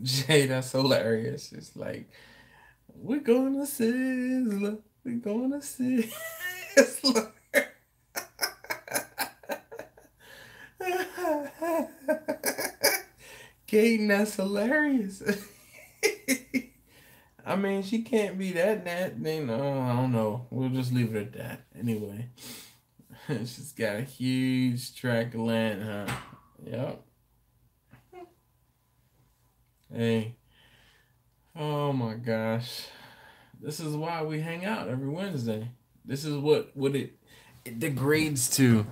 Jay, that's hilarious. It's like, we're gonna sizzle. We're gonna sizzle. Kaden, that's hilarious. I mean, she can't be that. No, I don't know. We'll just leave it at that. Anyway, she's got a huge tract of land, huh? Yep. Hey. Oh my gosh. This is why we hang out every Wednesday. This is what it degrades to.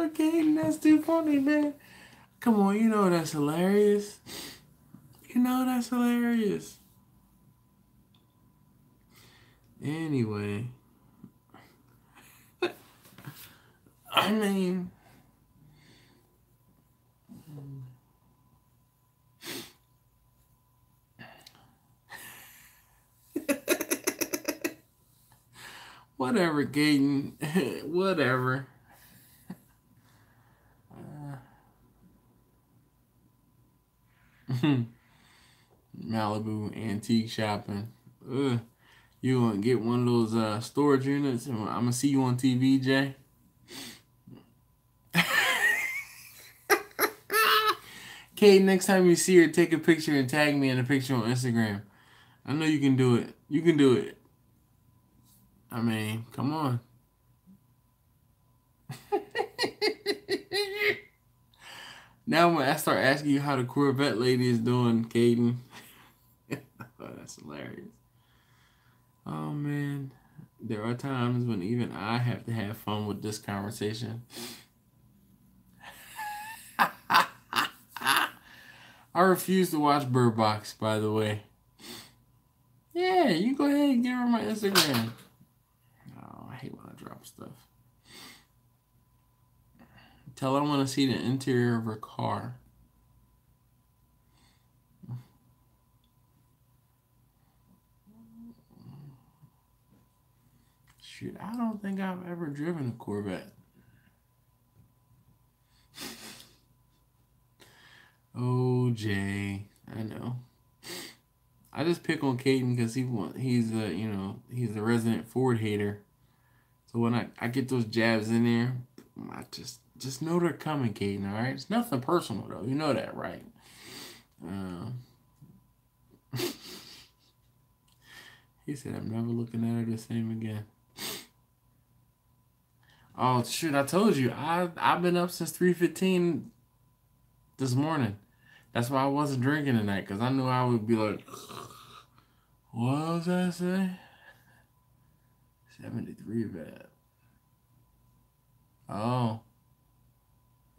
Okay, that's too funny, man. Come on, you know that's hilarious. You know that's hilarious. Anyway. I mean... Whatever, Gaten. Whatever. Malibu antique shopping. Ugh. You gonna get one of those storage units? I'm gonna see you on TV, Jay. Kate, next time you see her, take a picture and tag me in a picture on Instagram. I know you can do it. You can do it. I mean, come on. Now when I start asking you how the Corvette lady is doing, Caden. Oh, that's hilarious. Oh, man. There are times when even I have to have fun with this conversation. I refuse to watch Bird Box, by the way. Yeah, you go ahead and give her my Instagram. Oh, I hate when I drop stuff. Tell her I want to see the interior of her car. Shoot, I don't think I've ever driven a Corvette. Oh, Jay, I know. pick on Caden because he's a he's a resident Ford hater. So when I get those jabs in there, I just know they're coming, Caden. All right, it's nothing personal though. You know that, right? He said, "I'm never looking at her the same again." Oh shoot! I told you I've been up since 3:15 this morning. That's why I wasn't drinking tonight, because I knew I would be like, what was I say? 73 bad. Oh,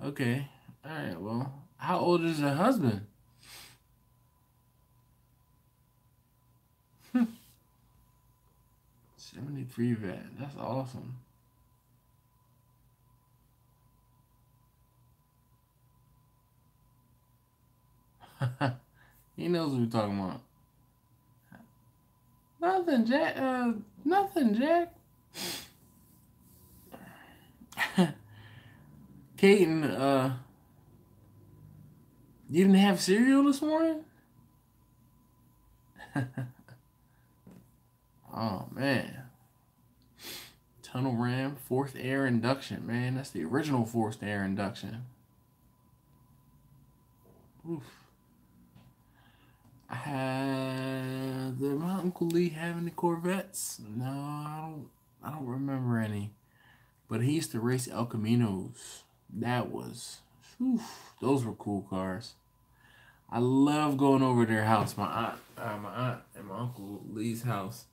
okay. All right. Well, how old is your husband? 73 vat. That's awesome. He knows what we're talking about. Nothing, Jack. Nothing, Jack. Caden, you didn't have cereal this morning? Oh, man. Tunnel ram, forced air induction. Man, that's the original forced air induction. Oof. Did my Uncle Lee have any Corvettes? No, I don't remember any. But he used to race El Caminos. That was, those were cool cars. I love going over their house, my aunt and my Uncle Lee's house,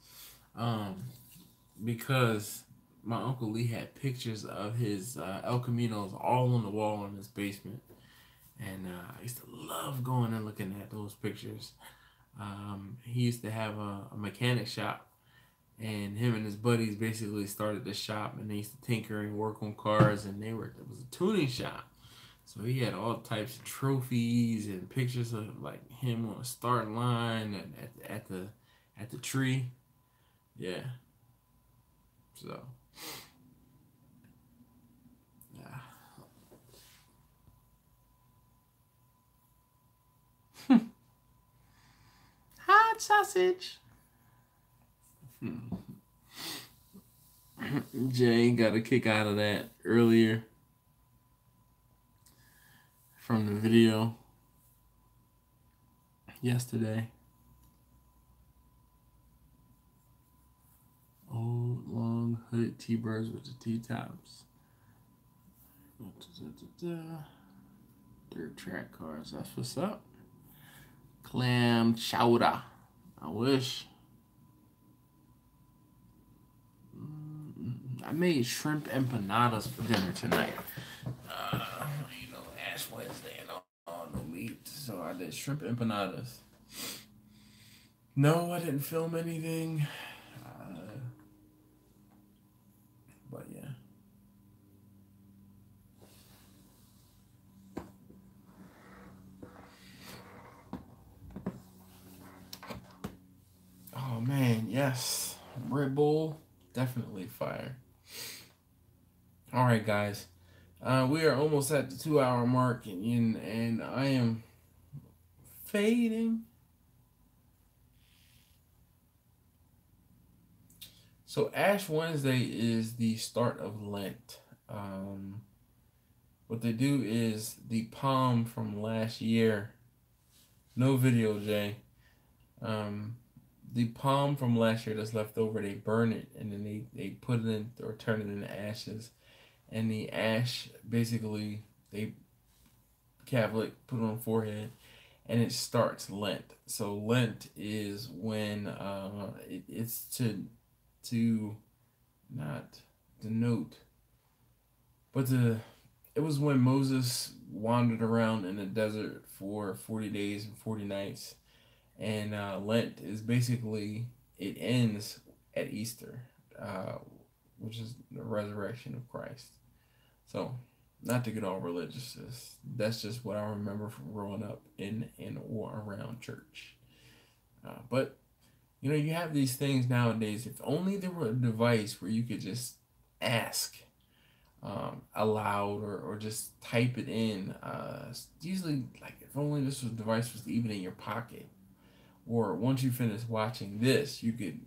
because my Uncle Lee had pictures of his El Caminos all on the wall in his basement. And I used to love going and looking at those pictures. He used to have a mechanic shop, and him and his buddies basically started the shop, and they used to tinker and work on cars, and it was a tuning shop. So he had all types of trophies and pictures of like him on a start line and at the tree. Yeah. So yeah. Hot sausage. Jay got a kick out of that earlier from the video yesterday. Old long hooded T-birds with the T-tops. Dirt track cars. That's what's up. Clam chowder. I wish. I made shrimp empanadas for dinner tonight. Ash Wednesday and all no meat, so I did shrimp empanadas. No, I didn't film anything. But yeah. Oh man, yes. Red Bull, definitely fire. Alright guys. We are almost at the 2-hour mark, and I am fading. So Ash Wednesday is the start of Lent. What they do is the palm from last year. No video, Jay. The palm from last year that's left over, they burn it, and then they put it in or turn it into ashes. And the ash, basically, they Catholic put it on forehead, and it starts Lent. So Lent is when it's to not denote, but it was when Moses wandered around in the desert for 40 days and 40 nights. And Lent is basically, it ends at Easter, which is the resurrection of Christ. So, not to get all religious, that's just what I remember from growing up in or around church. But, you have these things nowadays. If only there were a device where you could just ask aloud or just type it in. Usually, like, if only this device was even in your pocket. or once you finish watching this, you could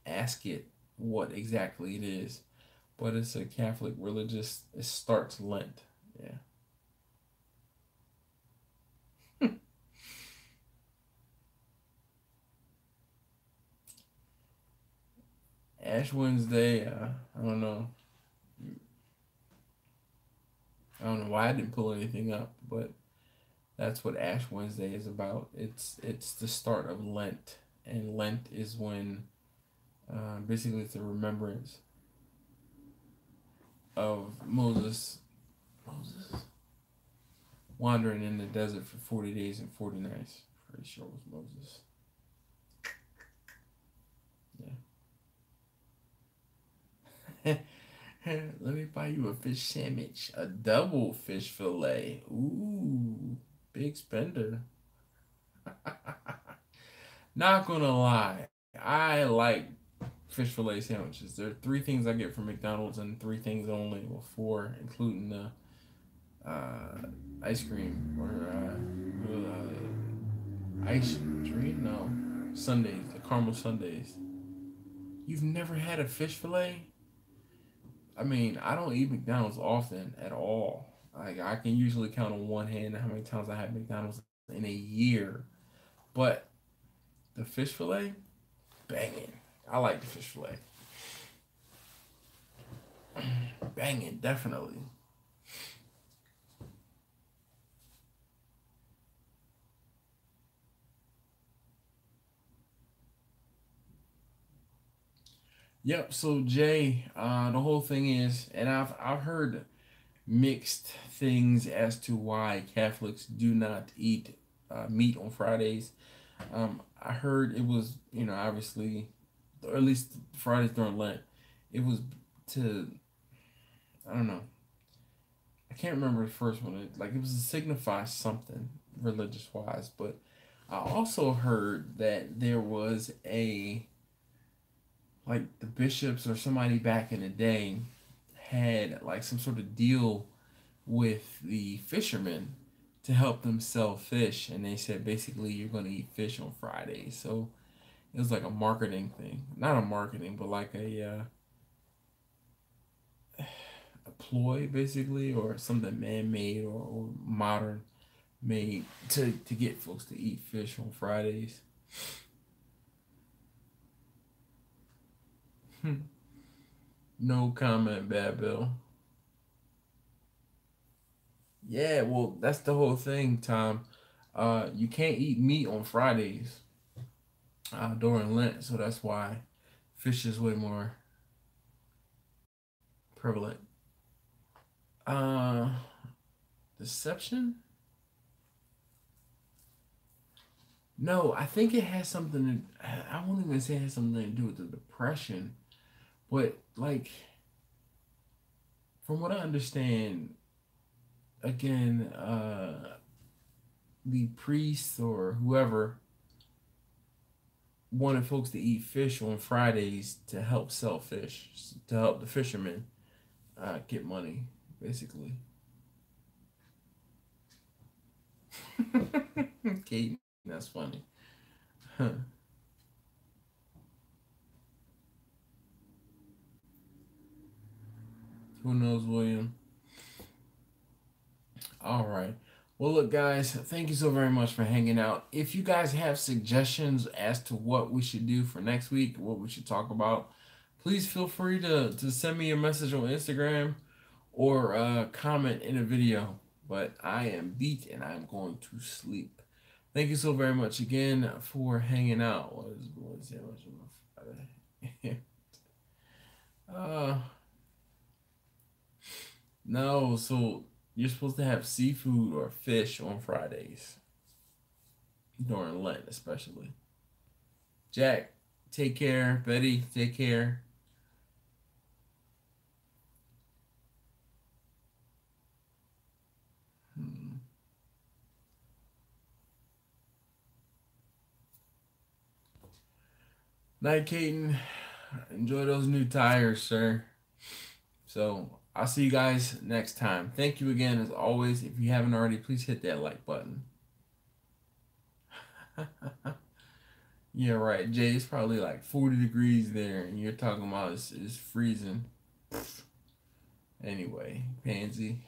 ask it what exactly it is. But it's a Catholic religious, it starts Lent. Yeah. Ash Wednesday, I don't know. I don't know why I didn't pull anything up, but that's what Ash Wednesday is about. It's the start of Lent, and Lent is when basically it's a remembrance of Moses wandering in the desert for 40 days and 40 nights. Pretty sure it was Moses. Yeah. Let me buy you a fish sandwich, a double fish fillet. Ooh, big spender. Not gonna lie, I like fish fillet sandwiches. There are three things I get from McDonald's and three things only. Well, four, including the ice cream or ice cream. No, Sundays, the caramel Sundays. You've never had a fish fillet? I mean, I don't eat McDonald's often at all. Like I can usually count on one hand how many times I had McDonald's in a year. But the fish fillet, banging. I like the fish fillet. Banging, definitely. Yep. So Jay, the whole thing is, and I've heard mixed things as to why Catholics do not eat meat on Fridays. I heard it was, obviously, or at least Fridays during Lent, it was to, I don't know, I can't remember the first one. It was to signify something religious wise, but I also heard that there was like the bishops or somebody back in the day had like some sort of deal with the fishermen to help them sell fish, and they said basically you're going to eat fish on Fridays. So it was like a marketing thing, not a marketing, but like a ploy basically, or something man-made or modern made to get folks to eat fish on Fridays. No comment, Bad Bill. Yeah, well, that's the whole thing, Tom. You can't eat meat on Fridays during Lent, so that's why fish is way more prevalent. Uh, Deception? No, I think it has something to. I won't even say it has something to do with the depression, but like from what I understand, again, the priest or whoever wanted folks to eat fish on Fridays to help sell fish, to help the fishermen get money, basically. Kate, that's funny. Huh. Who knows, William? All right. Well, look, guys, thank you so very much for hanging out. If you guys have suggestions as to what we should do for next week, what we should talk about, please feel free to send me a message on Instagram or comment in a video. But I am beat and I'm going to sleep. Thank you so very much again for hanging out. What is that much of a Friday? uh, no, so you're supposed to have seafood or fish on Fridays during Lent, especially. Jack, take care. Betty, take care. Hmm. Night, Caden. Enjoy those new tires, sir. So I'll see you guys next time. Thank you again, as always. If you haven't already, please hit that like button. Yeah, right. Jay, it's probably like 40 degrees there, and you're talking about it's freezing. Anyway, pansy.